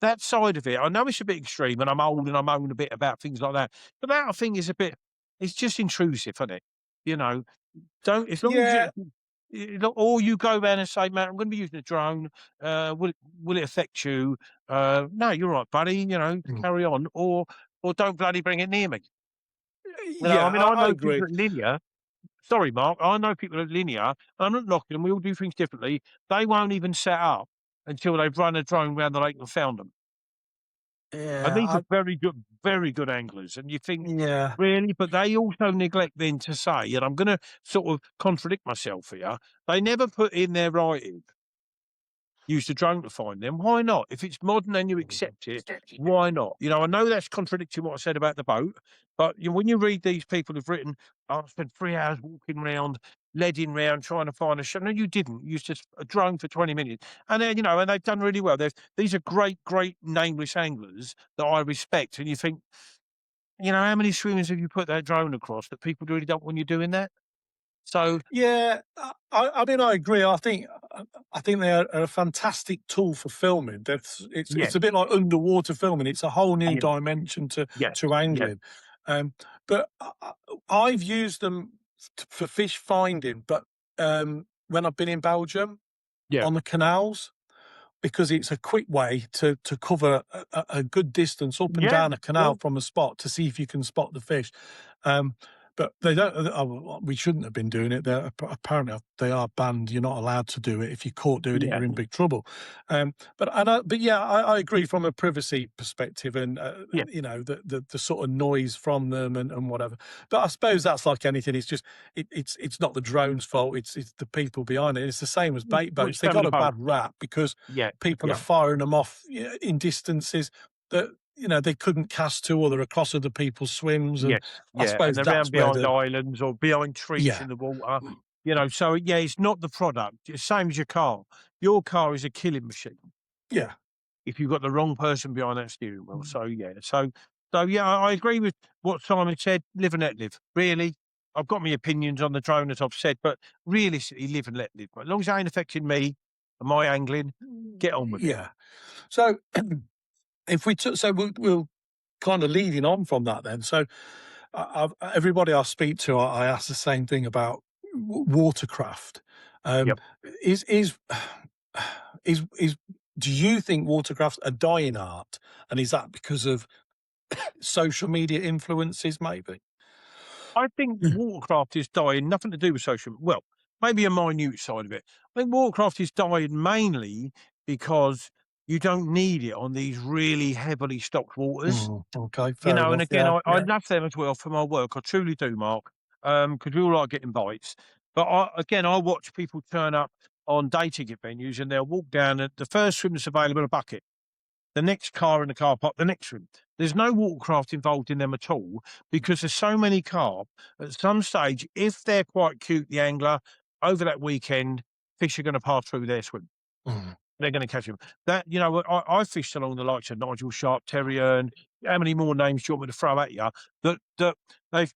that side of it, I know it's a bit extreme, and I'm old and I moan a bit about things like that, but that I think is a bit, it's just intrusive, isn't it? You know, don't as long as Yeah. or you go around and say, "Man, I'm gonna be using a drone, will it affect you?" "No, you're right, buddy, Mm. carry on," or "Don't bloody bring it near me." I Yeah. mean, I I know agree. people at Linear, sorry, Mark, I know people at Linear, and I'm not knocking them, we all do things differently. They won't even set up until they've run a drone around the lake and found them. And Yeah. these are very good anglers, and you think, Yeah. "Really?" But they also neglect then to say, and I'm gonna sort of contradict myself here, they never put in their writing, "Use the drone to find them." Why not? If it's modern and you accept it, why not? I know that's contradicting what I said about the boat, but when you read these people who've written, "I spent 3 hours walking round, leading round, trying to find a shell." No, you didn't. You used just a drone for 20 minutes. And then, and they've done really well. These are great nameless anglers that I respect. And you think, how many swimmers have you put that drone across that people really don't want you doing that? So, Yeah, I mean, I agree. I think they are a fantastic tool for filming. It's yeah, a bit like underwater filming. It's a whole new yeah, dimension to yes, to yes, angling. Um, but I've used them for fish finding, but when I've been in Belgium Yeah. on the canals, because it's a quick way to cover a good distance up and Yeah, down a yeah, canal from a spot to see if you can spot the fish. Um, but they don't. Well, we shouldn't have been doing it. Apparently they are banned. You're not allowed to do it. If you're caught doing it, yeah, you're in big trouble. But yeah, I agree from a privacy perspective, and yeah, you know the sort of noise from them and whatever. But I suppose that's like anything. It's just it's not the drone's fault. It's the people behind it. It's the same as bait which boats. They some of got the a bad boats. rap because Yeah, people are yeah. firing them off, in distances that they couldn't cast to, or they're across other people's swims, and Yes, I yeah, and suppose they're that's around where behind the islands or behind trees yeah in the water, so, yeah, it's not the product. It's same as your car. Your car is a killing machine yeah if you've got the wrong person behind that steering wheel. So, yeah, yeah, I agree with what Simon said, live and let live. Really, I've got my opinions on the drone, as I've said, but realistically, live and let live. As long as it ain't affecting me and my angling, get on with it. yeah. So if we took, so we'll kind of leading on from that then. So everybody I speak to, I ask the same thing about watercraft. Um, Yep. is is do you think watercraft's a dying art, and is that because of social media influences, maybe? I think Watercraft is dying, nothing to do with social, well, maybe a minute side of it. I think Watercraft is dying mainly because you don't need it on these really heavily stocked waters, Okay, fair and enough. again, Yeah, I yeah. love them as well for my work. I truly do, Mark, because we all like getting bites. But I watch people turn up on day ticket venues and they'll walk down at the first swim that's available, a bucket, the next car in the car park, the next room. There's no watercraft involved in them at all because there's so many carp. At some stage, if they're quite cute, the angler, over that weekend, fish are going to pass through their swim. Mm. They're going to catch them. That, I fished along the likes of Nigel Sharp, Terrier, and how many more names do you want me to throw at you? That they've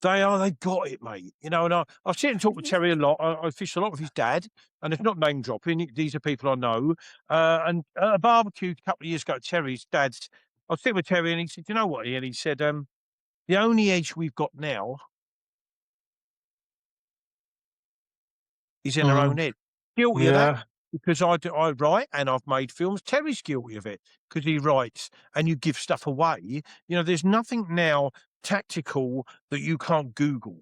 they got it, mate. And I sit and talk with Terry a lot. I fish a lot with his dad, and it's not name dropping. These are people I know. And at a barbecue a couple of years ago, Terry's dad's. I was sitting with Terry, and he said, "You know what, Ian?" He said, "The only edge we've got now is in our own Mm. head." Guilty of that Yeah, because I write and I've made films. Terry's guilty of it because he writes and you give stuff away. There's nothing now tactical that you can't Google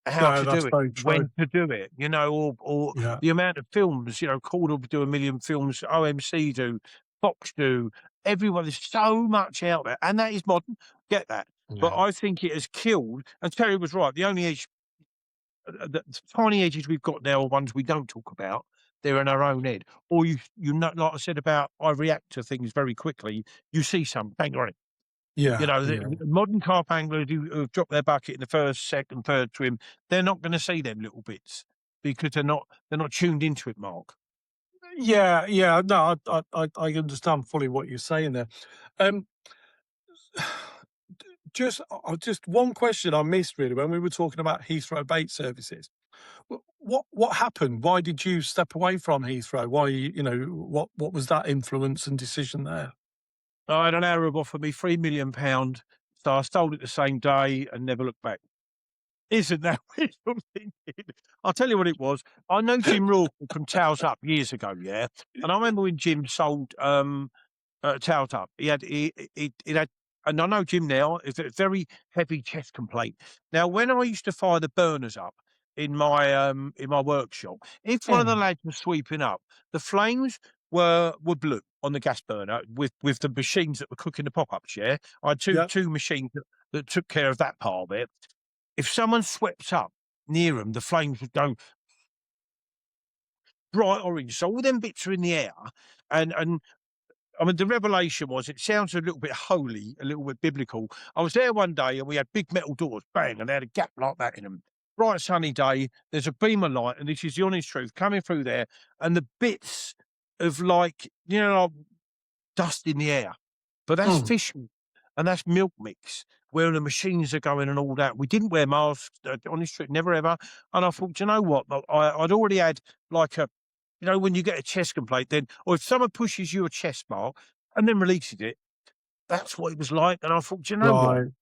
how no, to that's do it, very true. when to do it, or Yeah, the amount of films, Caudle do 1,000,000 films, OMC do, Fox do, everyone, there's so much out there, and that is modern, get that. But yeah, I think it has killed, and Terry was right, the only edge, the tiny edges we've got now are ones we don't talk about. They're in our own head. Or you know, like I said about I react to things very quickly, you see some, bang on it. yeah, yeah. The modern carp anglers who've dropped their bucket in the first, second, third swim, they're not gonna see them little bits because they're not tuned into it, Mark. Yeah, yeah. No, I understand fully what you're saying there. Um, just one question I missed really when we were talking about Heathrow bait services. What happened? Why did you step away from Heathrow? Why what was that influence and decision there? I had an Arab offer me £3,000,000, so I sold it the same day and never looked back. Isn't that what you're thinking? I'll tell you what it was. I know Jim Rawcliffe from Towels Up years ago, yeah? And I remember when Jim sold, tailed up. He had, and I know Jim now, is a very heavy chest complaint. Now, when I used to fire the burners up in my workshop, if one of the Mm, lads was sweeping up, the flames were blue on the gas burner with the machines that were cooking the pop-ups, yeah? I had two yeah. two machines that took care of that part of it. If someone swept up near them, the flames would go bright orange. So all them bits are in the air, and I mean, the revelation was, it sounds a little bit holy, a little bit biblical. I was there one day and we had big metal doors, bang, and they had a gap like that in them. Bright sunny day, there's a beam of light, and this is the honest truth, coming through there, and the bits of like dust in the air. But that's Mm, fish and that's milk mix, where the machines are going and all that. We didn't wear masks, honest truth, never ever. And I thought, "Do you know what? I'd already had like when you get a chest complaint, then, or if someone pushes you a chest mark and then releases it, that's what it was like." And I thought, "Do you know what? right.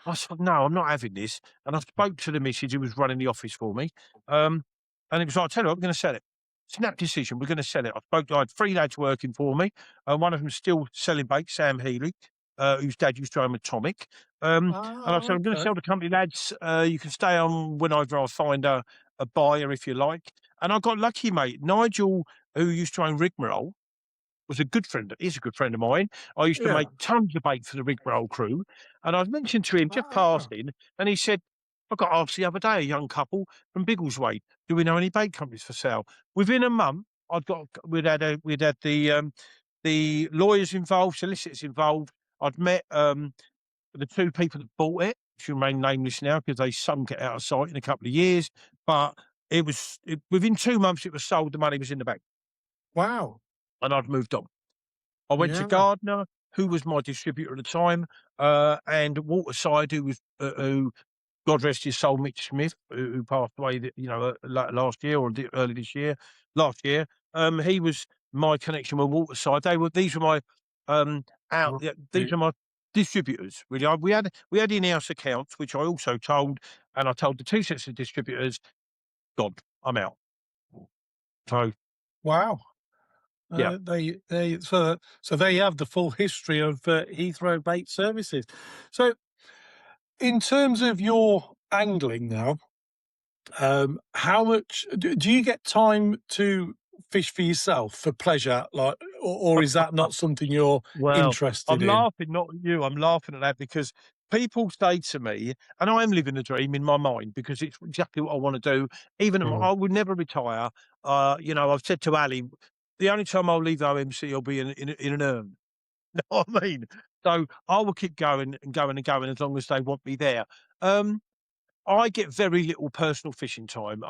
I said, "No, I'm not having this." And I spoke to the missus who was running the office for me, um, and it was like, "I tell you what, we're gonna sell it. Snap decision, we're gonna sell it." I had 3 lads working for me, one of them's still selling bait, Sam Healy, whose dad used to own Atomic. And I Oh, said, "I'm gonna okay. sell the company, lads. You can stay on whenever I find a buyer if you like." And I got lucky, mate. Nigel, who used to own Rigmarole, was a good friend is a good friend of mine. I used to Yeah. make tons of bait for the rigmarole crew, and I mentioned to him just Ah, passing, and he said, "I got asked the other day, a young couple from Biggleswade, do we know any bait companies for sale?" Within a month, we'd had the lawyers involved, solicitors involved. I'd met the 2 people that bought it, which remain nameless now because they sunk it out of sight in a couple of years. But within 2 months it was sold, the money was in the bank, wow. and I'd moved on. I went to Yeah. Gardner, who was my distributor at the time, and Waterside, who God rest his soul, Mitch Smith, who passed away, last year or early this year, last year. He was my connection with Waterside. These were my yeah, these Right. are my distributors. Really, we had in-house accounts, which I also told, and I told the 2 sets of distributors, "God, I'm out." So Wow. yeah. So they have the full history of Heathrow bait services. So in terms of your angling now, how much do you get time to fish for yourself for pleasure, like, or is that not something you're Well, interested I'm in? laughing, not at you. I'm laughing at that because people say to me, and I am living the dream in my mind because it's exactly what I want to do. Even Mm. I would never retire. I've said to Ali, the only time I'll leave OMC, I'll be in an urn. You know what I mean? So I will keep going and going and going as long as they want me there. Um, I get very little personal fishing time.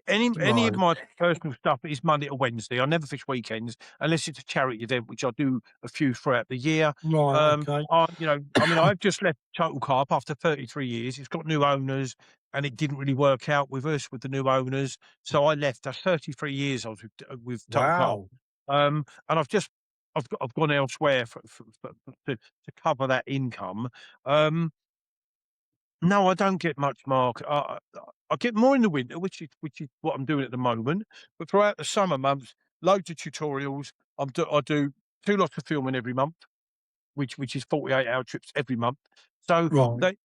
Any of Right, my personal stuff is Monday to Wednesday. I never fish weekends unless it's a charity event, which I do a few throughout the year. right, okay. I've just left Total Carp after 33 years. It's got new owners, and it didn't really work out with us with the new owners, so I left. That's 33 years I was with Total Carp, Wow. and I've gone elsewhere to cover that income. Um, no, I don't get much, Mark. I get more in the winter, which is what I'm doing at the moment. But throughout the summer months, loads of tutorials. I do 2 lots of filming every month, which is 48-hour trips every month. So Right. they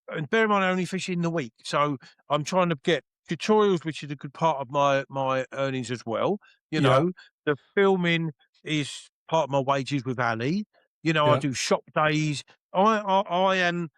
and bear in mind I only fish in the week. So I'm trying to get tutorials, which is a good part of my earnings as well. You Yeah, know, the filming is part of my wages with Ali. I yeah. do shop days. I am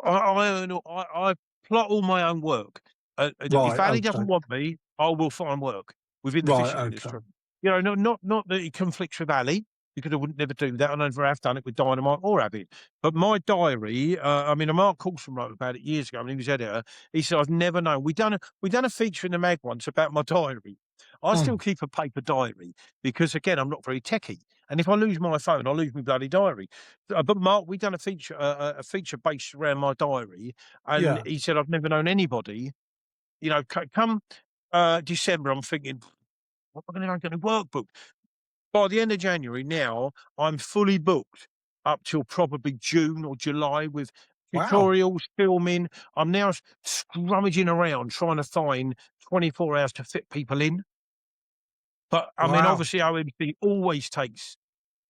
I earn all I plot all my own work. If Right, Ali okay. doesn't want me, I will find work within the Right, fishing okay. industry. Not that it conflicts with Ali, because I wouldn't never do that. I never have done it with Dynamite or Avid. But my diary, Mark Coulson wrote about it years ago when he was editor. He said, "I've never known." We done a feature in the mag once about my diary. I still Mm, keep a paper diary because, again, I'm not very techy, and if I lose my phone, I'll lose my bloody diary. But Mark, we done a feature based around my diary, and yeah. he said, "I've never known anybody." Come December, I'm thinking, "What am I going to do? Workbook." By the end of January, now I'm fully booked up till probably June or July with Wow. tutorials, filming. I'm now scrummaging around trying to find 24 hours to fit people in. But I mean, Wow. obviously, OMC always takes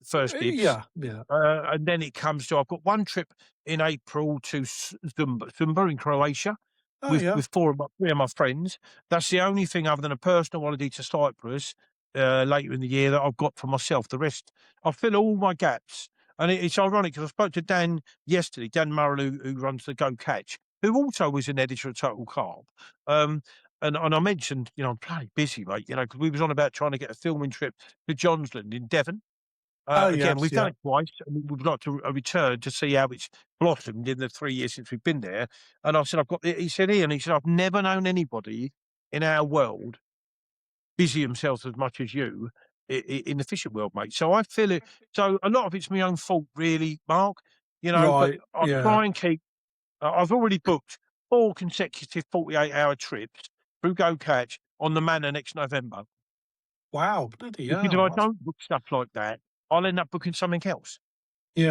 first dibs. Yeah, yeah. And then it comes to I've got one trip in April to Zumba in Croatia Oh, with yeah. 3 of my friends. That's the only thing other than a personal holiday to Cyprus later in the year that I've got for myself. The rest, I fill all my gaps. And it's ironic because I spoke to Dan yesterday, Dan Murrell, who runs the Go Catch, who also was an editor of Total Carp. Um, and I mentioned, I'm bloody busy, mate, because we was on about trying to get a filming trip to Johnsland in Devon. Oh, Again, yes, we've done yeah. it twice, and we'd like to return to see how it's blossomed in the 3 years since we've been there. And I said, he said, "Ian," he said, "I've never known anybody in our world busy themselves as much as you in the fishing world, mate." So I feel it. So a lot of it's my own fault, really, Mark. But Right, I yeah. try and keep. I've already booked 4 consecutive 48-hour trips through Go Catch on the Manor next November. Wow, bloody Because if I hell, that's don't book stuff like that, I'll end up booking something else.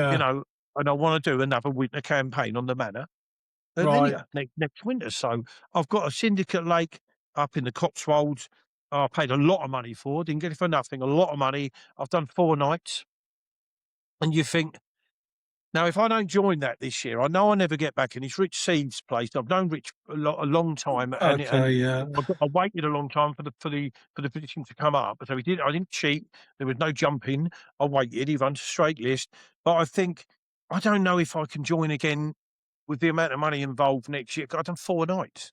You yeah. know, and I wanna do another winter campaign on the Manor at Right. Linear next winter. So I've got a syndicate lake up in the Cotswolds. I paid a lot of money for, didn't get it for nothing, a lot of money. I've done 4 nights, and you think, now if I don't join that this year, I know I'll never get back, and it's Rich Seed's place. I've known Rich a long time, and Okay. Yeah. I waited a long time for the position to come up. So I didn't cheat. There was no jumping. I waited. He runs a straight list. But I think, I don't know if I can join again with the amount of money involved next year. 'Cause I've done 4 nights,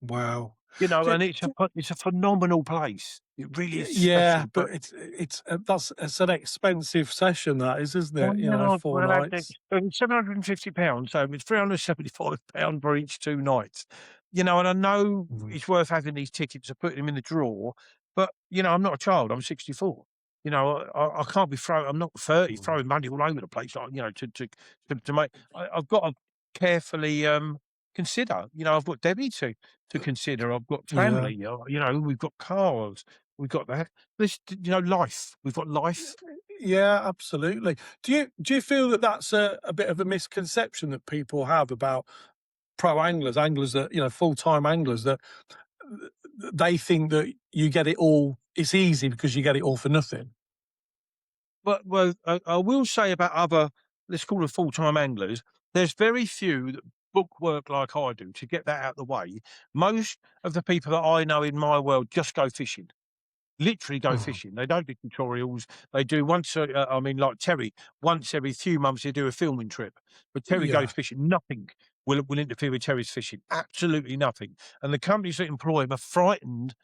Wow. and Do, it's a phenomenal place. It really is yeah, special, but but it's an expensive session, that is, isn't well, it? You know, yeah, 4 well, nights. it's £750, so it's £375 for each 2 nights. And I know Mm. it's worth having these tickets to put them in the drawer, but, I'm not a child, I'm 64. I can't be throwing. I'm not 30, Mm. throwing money all over the place, like, to make. I've got to carefully, consider. I've got Debbie to consider, I've got Yeah. family, we've got cars, we've got that. Life. We've got life. Yeah, absolutely. Do you feel that that's a bit of a misconception that people have about pro anglers, anglers that, full-time anglers, that they think that you get it all, it's easy because you get it all for nothing? I will say about other, let's call them full-time anglers, there's very few that book work like I do, to get that out of the way. Most of the people that I know in my world just go fishing. Literally go Mhm. fishing. They don't do tutorials. They do once, like Terry, once every few months they do a filming trip. But Terry goes Yeah. fishing. Nothing will interfere with Terry's fishing. Absolutely nothing. And the companies that employ him are frightened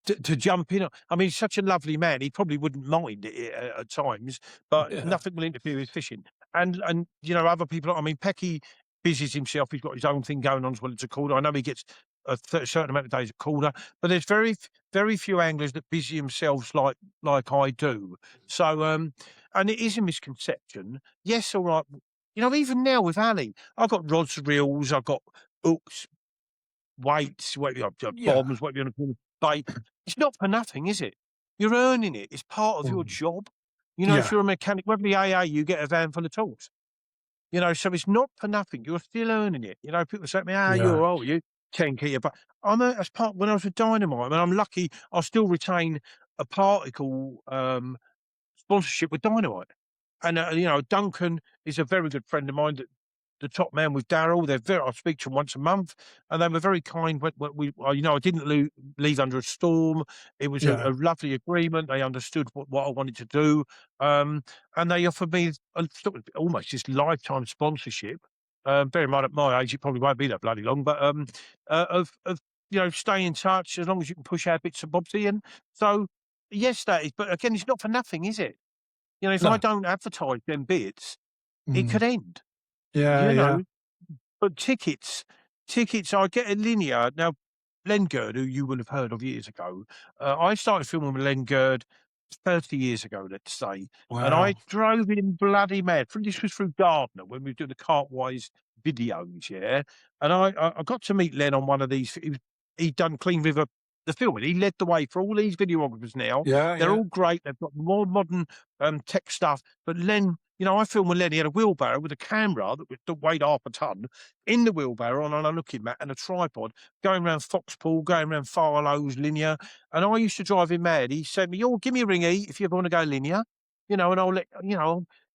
to jump in. I mean, he's such a lovely man. He probably wouldn't mind it at times, but Yeah. nothing will interfere with fishing. And other people. I mean, Pecky busies himself. He's got his own thing going on as well as a calder. I know he gets a certain amount of days at calder, but there's very few anglers that busy themselves like I do. So, and it is a misconception. Yes, all right. Even now with Ali, I've got rods, reels, I've got hooks, weights, Yeah. bombs, whatever you want to call them, bait. It's not for nothing, is it? You're earning it. It's part of your Mm. job. If Yeah. you're a mechanic, whether the AA, you get a van full of tools. So it's not for nothing. You're still earning it. People say to me, Yeah. you're old, you 10 key, but as part when I was with Dynamite, I mean, I'm lucky I still retain a particle sponsorship with Dynamite. And Duncan is a very good friend of mine, the top man with Daryl. I speak to them once a month, and they were very kind when I didn't leave under a storm. It was Yeah. a lovely agreement. They understood what I wanted to do, and they offered me sort of almost this lifetime sponsorship. Bear in mind, at my age, it probably won't be that bloody long, but of stay in touch as long as you can push out bits and bobs in. So yes, that is. But again, it's not for nothing, is it? If I No. don't advertise them bits, it Mm. could end. Yeah, You yeah, know, but tickets, I get a linear. Now, Len Gerd, who you will have heard of years ago, I started filming with Len Gerd 30 years ago, let's say, and I wow. drove him bloody mad. This was through Gardner when we were doing the Carp-wise videos, yeah. And I got to meet Len on one of these. He'd done Clean River, the filming. He led the way for all these videographers now. Yeah, They're yeah, all great. They've got more modern tech stuff. But Len, I filmed with Len. He had a wheelbarrow with a camera that weighed half a ton in the wheelbarrow on a looking mat and a tripod, going around Foxpool, going around Farlow's Linear. And I used to drive him mad. He said me, "Oh, give me a ring, E, if you ever want to go linear, and I'll let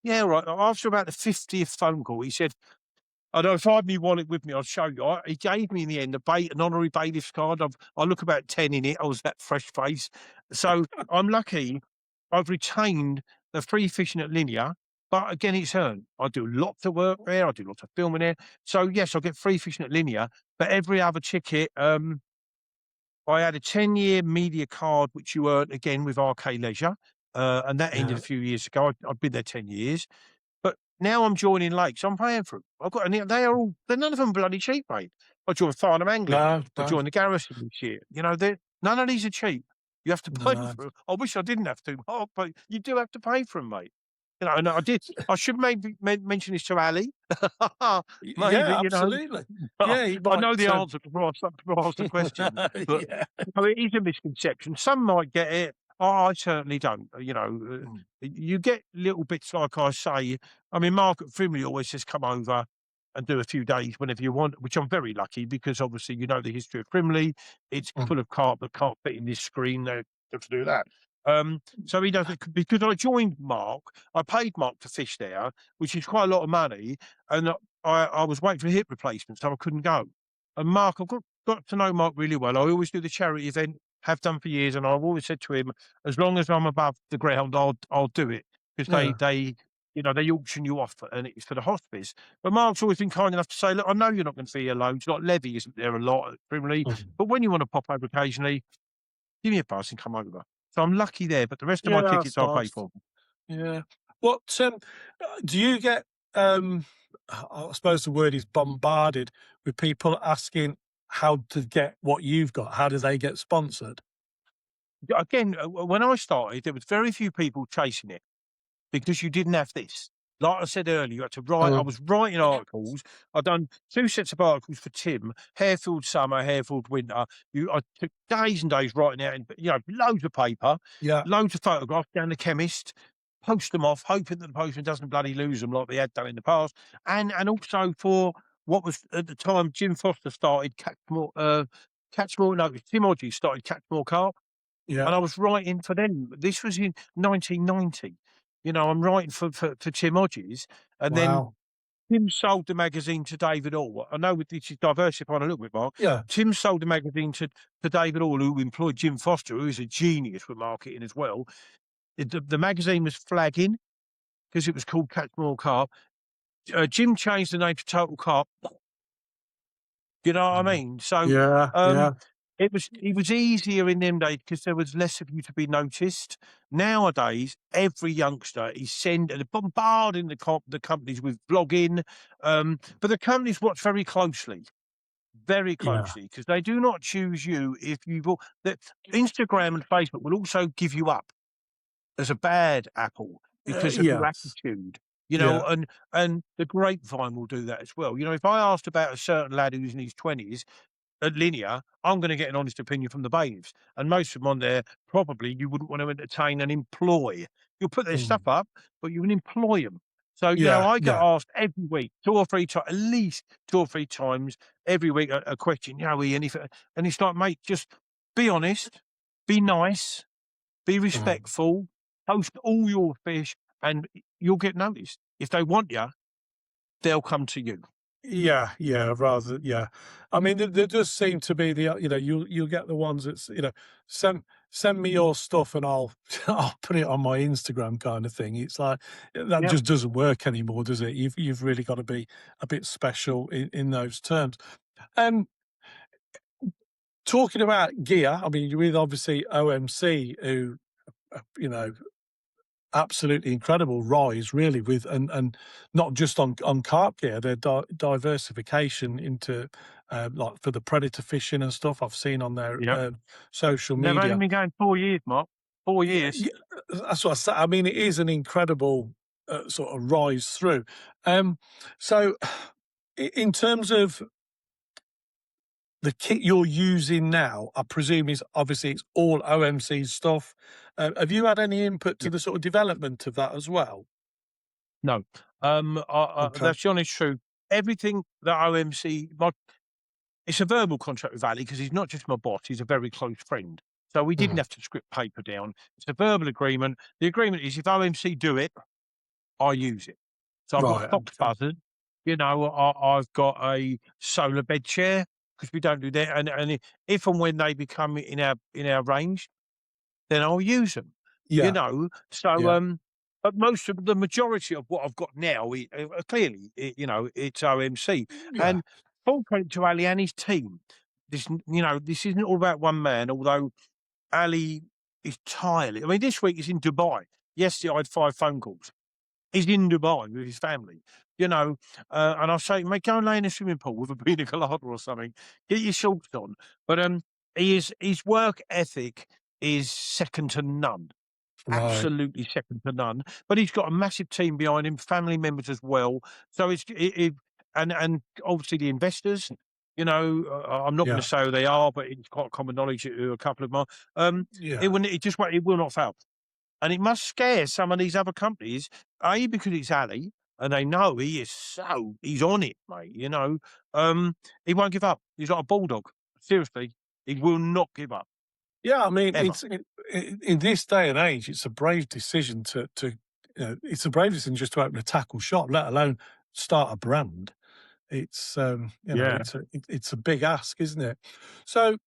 yeah, right." After about the 50th phone call, he said, "I know if I had my wallet with me, I'd show you." He gave me in the end an honorary bailiff's card. I look about 10 in it. I was that fresh face. So I'm lucky. I've retained the free fishing at Linear, but again, it's earned. I do lots of work there. I do lots of filming there. So yes, I get free fishing at Linear, but every other ticket, I had a 10-year media card, which you earn again with RK Leisure, and that ended yeah. a few years ago. I've been there 10 years. But now I'm joining lakes. I'm paying for them. They're none of them bloody cheap, mate. I joined Farnham Angling. No, I no, joined the Garrison this year. None of these are cheap. You have to pay no. for them. I wish I didn't have to, Mark, but you do have to pay for them, mate. And I did. I should maybe mention this to Ali. Maybe, Yeah, absolutely. Yeah, he I know might. the answer before I ask the question, but Yeah, it is a misconception. Some might get it. I certainly don't. Mm. You get little bits like I say. I mean, Mark at Frimley always says, "Come over and do a few days whenever you want," which I'm very lucky because obviously you know the history of Frimley. It's Mm. full of carp that can't fit in this screen. They have to do that. So he does it because I joined Mark. I paid Mark to fish there, which is quite a lot of money, and I was waiting for a hip replacement, so I couldn't go. And Mark, I've got to know Mark really well. I always do the charity event, have done for years, and I've always said to him, as long as I'm above the ground, I'll do it because Yeah. they auction you off and it's for the hospice. But Mark's always been kind enough to say, look, I know you're not going to be alone. Like Levy isn't there a lot at Frimley, Mm. but when you want to pop over occasionally, give me a buzz and come over. So I'm lucky there, but the rest of Yeah, my that's tickets I'll pay nice. for. Yeah. What do you get? Um, I suppose the word is bombarded with people asking how to get what you've got. How do they get sponsored? Again, when I started, there was very few people chasing it. Because you didn't have this. Like I said earlier, you had to write. I Mm. was writing articles. I've done 2 sets of articles for Tim, Harefield Summer, Harefield Winter. I took days and days writing out, and loads of paper, Yeah. loads of photographs down the chemist, post them off, hoping that the postman doesn't bloody lose them like they had done in the past. And also for what was at the time Jim Foster started Catchmore. No, it was Tim Hodges started Catchmore Carp, Yeah. and I was writing for them. This was in 1990. I'm writing for Tim Hodges, and then Wow. Tim sold the magazine to David Hall. I know this is diversifying a little bit, Mark. Yeah. Tim sold the magazine to David Hall, who employed Jim Foster, who is a genius with marketing as well. The magazine was flagging because it was called Catchmore Carp. Jim changed the name to Total Carp. You know what I Mm. mean? So, Yeah. um, Yeah. it was easier in them days because there was less of you to be noticed. Nowadays, every youngster is bombarding the companies with blogging, but the companies watch very Yeah. closely, because they do not choose you if you've al that Instagram and Facebook will also give you up as a bad apple because of your Yes. attitude, Yeah. and the grapevine will do that as well. If I asked about a certain lad who's in his 20s at Linear, I'm gonna get an honest opinion from the bailiffs, and most of them on there, probably you wouldn't want to entertain and employ. You'll put their Mm. stuff up, but you can employ them. So, Yeah. I get Yeah. asked every week, 2 or 3 times, at least 2 or 3 times every week, a question, Ian, if and it's like, "Mate, just be honest, be nice, be Mm. respectful, post all your fish, and you'll get noticed. If they want you, they'll come to you." Yeah, yeah, rather, yeah. I mean, there does seem to be you'll get the ones that's, send send me your stuff and I'll I'll put it on my Instagram kind of thing. It's like that Yep. just doesn't work anymore, does it? You've really got to be a bit special in those terms. Um, Talking about gear, I mean, you're with obviously OMC, who you know absolutely incredible rise really with and not just on carp gear, their diversification into like for the predator fishing and stuff I've seen on their Yep. social They've only media. been going 4 years, Mark. 4 Yeah, years. yeah, that's what I say. I mean, it is an incredible sort of rise through. So in terms of the kit you're using now, I presume is obviously it's all OMC stuff. Have you had any input to Yeah. the sort of development of that as well? No. Okay. That's the honest truth. Everything that OMC my it's a verbal contract with Ali because he's not just my boss, he's a very close friend. So we didn't Mm. have to script paper down. It's a verbal agreement. The agreement is if OMC do it, I use it. So I've got Right. Fox Okay. buzzers, I've got a solar bed chair because we don't do that, and if and when they become in our range, then I'll use them, Yeah. So, Yeah. but most of the majority of what I've got now, clearly, it's OMC, Yeah. and full credit to Ali and his team. This isn't all about one man, although Ali is tireless. I mean, this week he's in Dubai. Yesterday, I had 5 phone calls. He's in Dubai with his family, and I say, "Mate, go and lay in a swimming pool with a pina colada or something. Get your shorts on." But, his work ethic is second to none, Right. absolutely second to none. But he's got a massive team behind him, family members as well. So it's it it and obviously the investors. I'm not going Yeah. to say who they are, but it's quite common knowledge who a couple of them are. Yeah. It will not fail. And it must scare some of these other companies, A, because it's Ali, and they know he's on it, mate, he won't give up. He's like a bulldog. Seriously, he will not give up, Yeah, I mean, ever. in this day and age, it's a brave decision it's a brave decision just to open a tackle shop, let alone start a brand. It's, Yeah. it's a big ask, isn't it? So,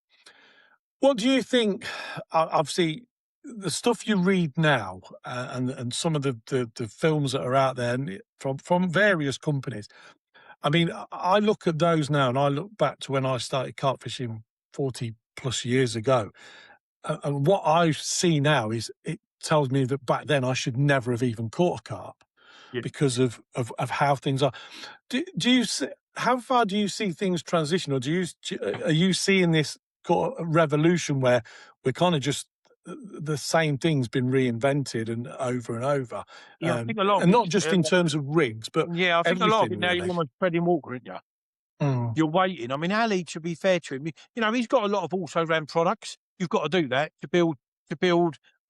what do you think? Obviously, the stuff you read now, and some of the films that are out there from various companies. I mean, I look at those now, and I look back to when I started carp fishing 40+ years ago, and what I see now is it tells me that back then I should never have even caught a carp Yeah. because of how things are. Do you see, how far do you see things transition, or are you seeing this kind of revolution where we're kind of just the same thing's been reinvented and over, Yeah, I think a lot of and it not just in terms of rigs, but yeah, I think a lot of everything it now, you're really? almost treading water, aren't you? Mm, You're waiting. I mean, Ali, to be fair to him, he's got a lot of also ran products. You've got to do that to build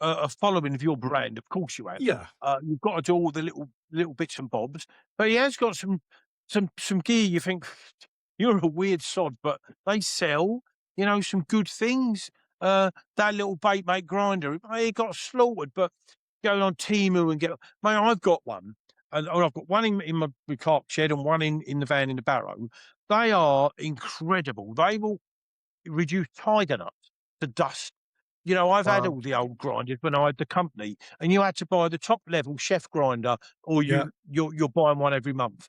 a following of your brand. Of course, you have. yeah, You've got to do all the little bits and bobs, but he has got some gear. You think you're a weird sod, but they sell. Some good things. That little bait mate grinder, it got slaughtered, but going on Temu and mate, I've got one. And I've got one in my carp shed and one in the van in the barrow. They are incredible. They will reduce tiger nuts to dust. I've had wow, all the old grinders when I had the company, and you had to buy the top level chef grinder, or yeah, you're buying one every month.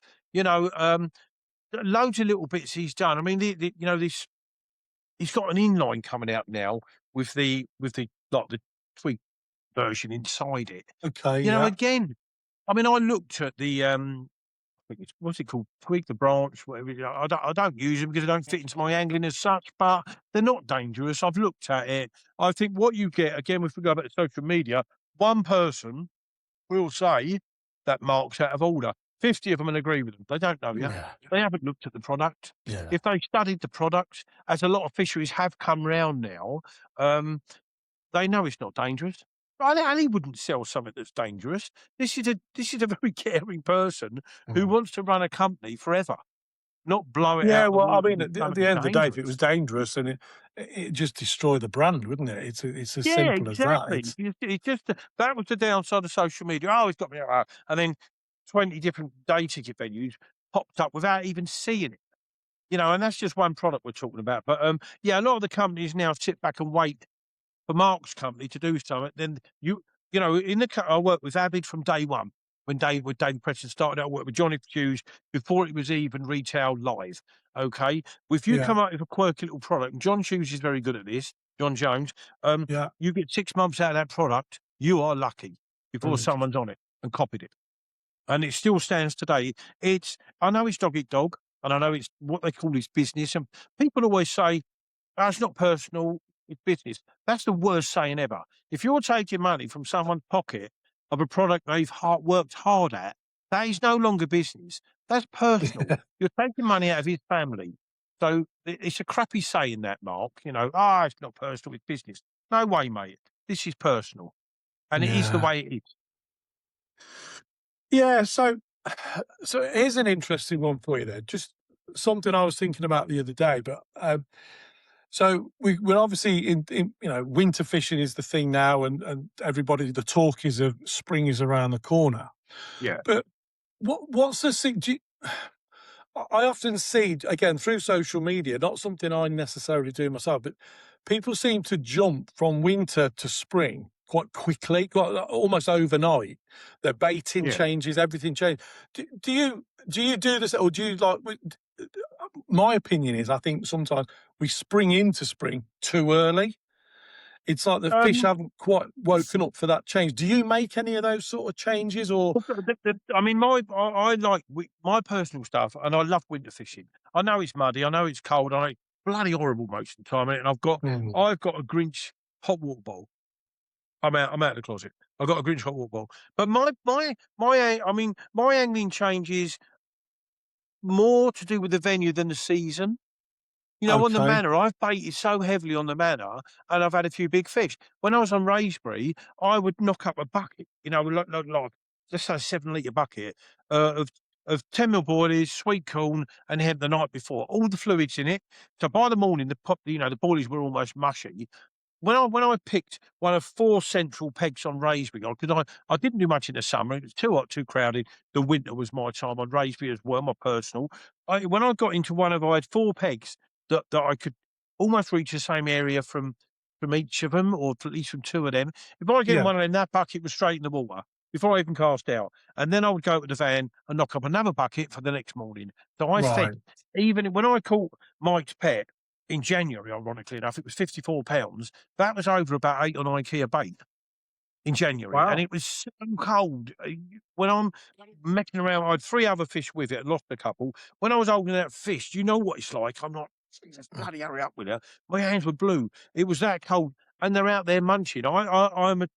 Loads of little bits he's done. I mean, this he's got an inline coming out now with the like the tweak version inside it. okay, yeah, Again, I mean, I looked at the think it's what's it called? Tweak the branch, whatever. I don't use them because they don't fit into my angling as such, but they're not dangerous. I've looked at it. I think what you get again, if we go back to social media, one person will say that mark's out of order. 50 of them will agree with them. They don't know you. yeah, They haven't looked at the product. yeah. If they studied the product, as a lot of fisheries have come round now, um, they know it's not dangerous. Ali wouldn't sell something that's dangerous. This is a very caring person who Mm. wants to run a company forever, not blow it Yeah, out the well, I water mean, with at something the end of the day, if it was dangerous. dangerous, and it just destroy the brand, wouldn't it? It's as Yeah, simple as that. exactly. It's just that was the downside of social media. Oh, it's got me, and then 20 different day ticket venues popped up without even seeing it. And that's just one product we're talking about. But yeah, a lot of the companies now sit back and wait for Mark's company to do something, then I worked with Avid from day one. When David Preston started out, I worked with Johnny Hughes before it was even retail live. Okay, if you Yeah, come up with a quirky little product, and John Hughes is very good at this. John Jones, yeah, you get 6 months out of that product, you are lucky before brilliant. someone's on it and copied it, and it still stands today. I know it's dog eat dog, and I know it's what they call his business, and people always say, "Oh, it's not personal, it's business." That's the worst saying ever. If you're taking money from someone's pocket of a product they've worked hard at, that is no longer business. That's personal. You're taking money out of his family. So it's a crappy saying that, Mark. It's not personal, it's business. No way, mate. This is personal. And it is the Yeah, way it is. yeah. So here's an interesting one for you then. Just something I was thinking about the other day, but so we're obviously in winter fishing is the thing now, and everybody, the talk is of spring is around the corner. Yeah. But what's the thing? I often see, again, through social media, not something I necessarily do myself, but people seem to jump from winter to spring quite quickly, quite almost overnight. Their baiting Yeah. changes, everything changes. Do you do this, or do you like? My opinion is, I think sometimes we spring into spring too early. It's like the fish Um, haven't quite woken up for that change. Do you make any of those sort of changes, or? Well, I mean, I like my personal stuff, and I love winter fishing. I know it's muddy, I know it's cold, I know it's bloody horrible most of the time, and Mm, I've got a Grinch hot water bowl. I'm out of the closet. I've got a Grinch hot water bowl. But my angling changes more to do with the venue than the season. You know, on the Okay. Manor, I've baited so heavily on the Manor, and I've had a few big fish. When I was on Raisbury, I would knock up a bucket, you know, like let's say a 7-litre bucket, of 10 mil boilies, sweet corn, and hemp the night before, all the fluids in it. So by the morning, the boilies were almost mushy. When I picked one of 4 central pegs on Raisbury, because I didn't do much in the summer, it was too hot, too crowded. The winter was my time on Raisbury as well, my personal. When I got into one of I had 4 pegs that I could almost reach the same area from each of them, or at least from 2 of them. If I get in Yeah. one of them, that bucket was straight in the water before I even cast out, and then I would go to the van and knock up another bucket for the next morning. So I Right. fed even when I caught Mike's pet in January, ironically enough, it was £54. That was over about 8 or 9 key a bait in January, and Wow. it was so cold. When I'm messing around, I had 3 other fish with it, lost a couple. When I was holding that fish, do you know what it's like? I'm like, "Jesus, bloody hurry up with her." My hands were blue. It was that cold, and they're out there munching. I'm a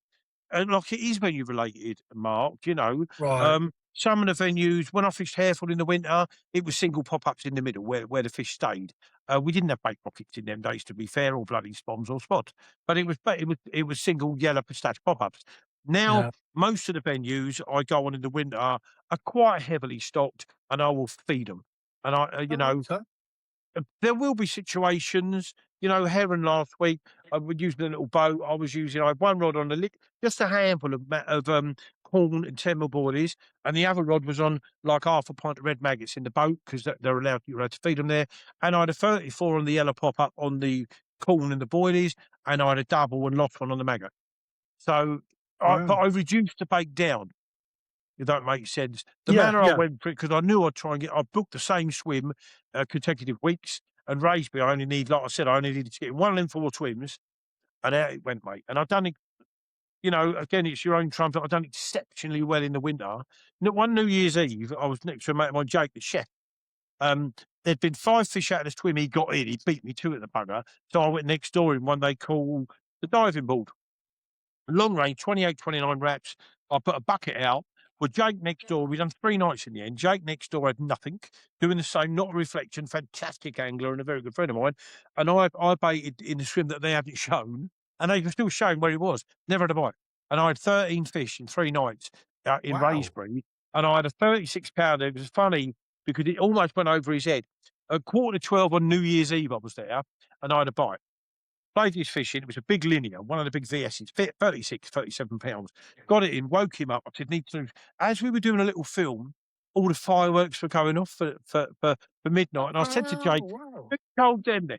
and like it is venue related, Mark, you know. Right. Some of the venues, when I fished Harefoot in the winter, it was single pop-ups in the middle where the fish stayed. We didn't have bait pockets in them days, to be fair, or bloody spoms or spots, but it was single yellow pistache pop-ups. Now, Yeah. most of the venues I go on in the winter are quite heavily stocked, and I will feed them. And Okay. there will be situations, you know, Heron last week, I was using a little boat. I had one rod on the lick, just a handful of corn and 10 mil boilies, and the other rod was on like half a pint of red maggots in the boat because you're allowed to feed them there. And I had a 34 on the yellow pop up on the corn and the boilies, and I had a double and lost one on the maggot. So, but Wow. I reduced the bait down, if that makes sense. The Yeah. manner I Yeah. went for it, because I knew I'd try and I booked the same swim, consecutive weeks, and Raisby, I only need, like I said, I only needed to get one of them 4 swims, and out it went, mate. And I've done it, you know, again, it's your own trumpet. I've done exceptionally well in the winter. One New Year's Eve, I was next to a mate of mine, Jake, the chef. Um, there'd been 5 fish out of the swim. He got in, he beat me to it, the bugger. So I went next door in one they call the diving board. Long range, 28, 29 wraps. I put a bucket out with Jake next door. We done 3 nights in the end. Jake next door had nothing, doing the same, not a reflection, fantastic angler and a very good friend of mine. And I baited in the swim that they hadn't shown, and they were still showing where he was. Never had a bite. And I had 13 fish in 3 nights in Wow. Raisbury, and I had a 36 pounder. It was funny because it almost went over his head. At 11:45 on New Year's Eve, I was there, and I had a bite. Played his fishing. It was a big linear, one of the big VS's, 36, 37 pounds. Got it in, woke him up. I said, need to. As we were doing a little film, all the fireworks were going off for midnight. And I said to Oh, Jake, wow. who told them then?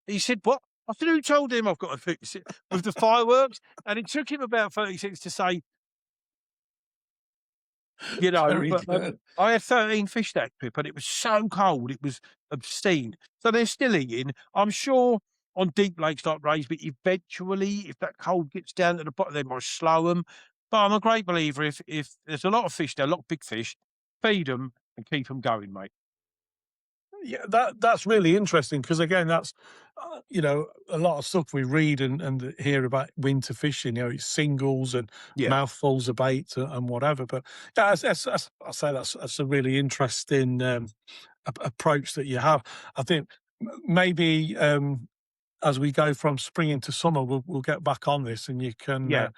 He said, what? I said, who told him I've got to fix it with the fireworks? And it took him about 30 seconds to say, you know, Very but good. I had 13 fish that trip, and it was so cold, it was obscene. So they're still eating. I'm sure on deep lakes like Raisby, eventually, if that cold gets down to the bottom, they might slow them. But I'm a great believer if there's a lot of fish there, a lot of big fish, feed them and keep them going, mate. Yeah, that's really interesting because again, that's a lot of stuff we read and hear about winter fishing. You know, it's singles and Yeah, mouthfuls of bait and whatever. But yeah, I say that's a really interesting approach that you have. I think maybe as we go from spring into summer, we'll get back on this, and yeah,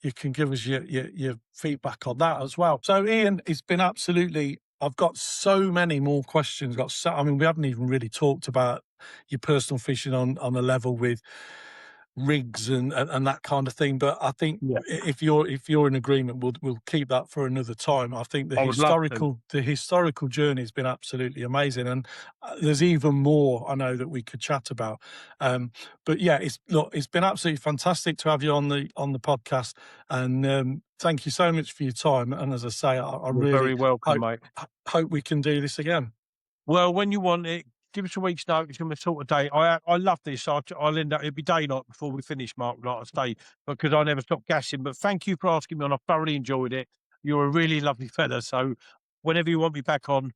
you can give us your feedback on that as well. So, Ian, it's been absolutely. I've got so many more questions. I mean, we haven't even really talked about your personal fishing on a level with rigs and that kind of thing. But I think yeah. if you're in agreement, we'll keep that for another time. I think I would love to. the historical journey has been absolutely amazing, and there's even more I know that we could chat about. But yeah, it's been absolutely fantastic to have you on the podcast, and thank you so much for your time. And as I say, I You're really very welcome, hope mate. hope we can do this again. Well, when you want it, give us a week's notice and we'll sort a date. I love this. I'll end up, it'll be daylight before we finish, Mark, like I say, because I never stop gassing. But thank you for asking me on. I thoroughly enjoyed it. You're a really lovely fella. So whenever you want me back on,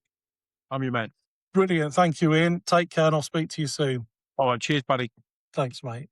I'm your man. Brilliant. Thank you, Ian. Take care, and I'll speak to you soon. All right. Cheers, buddy. Thanks, mate.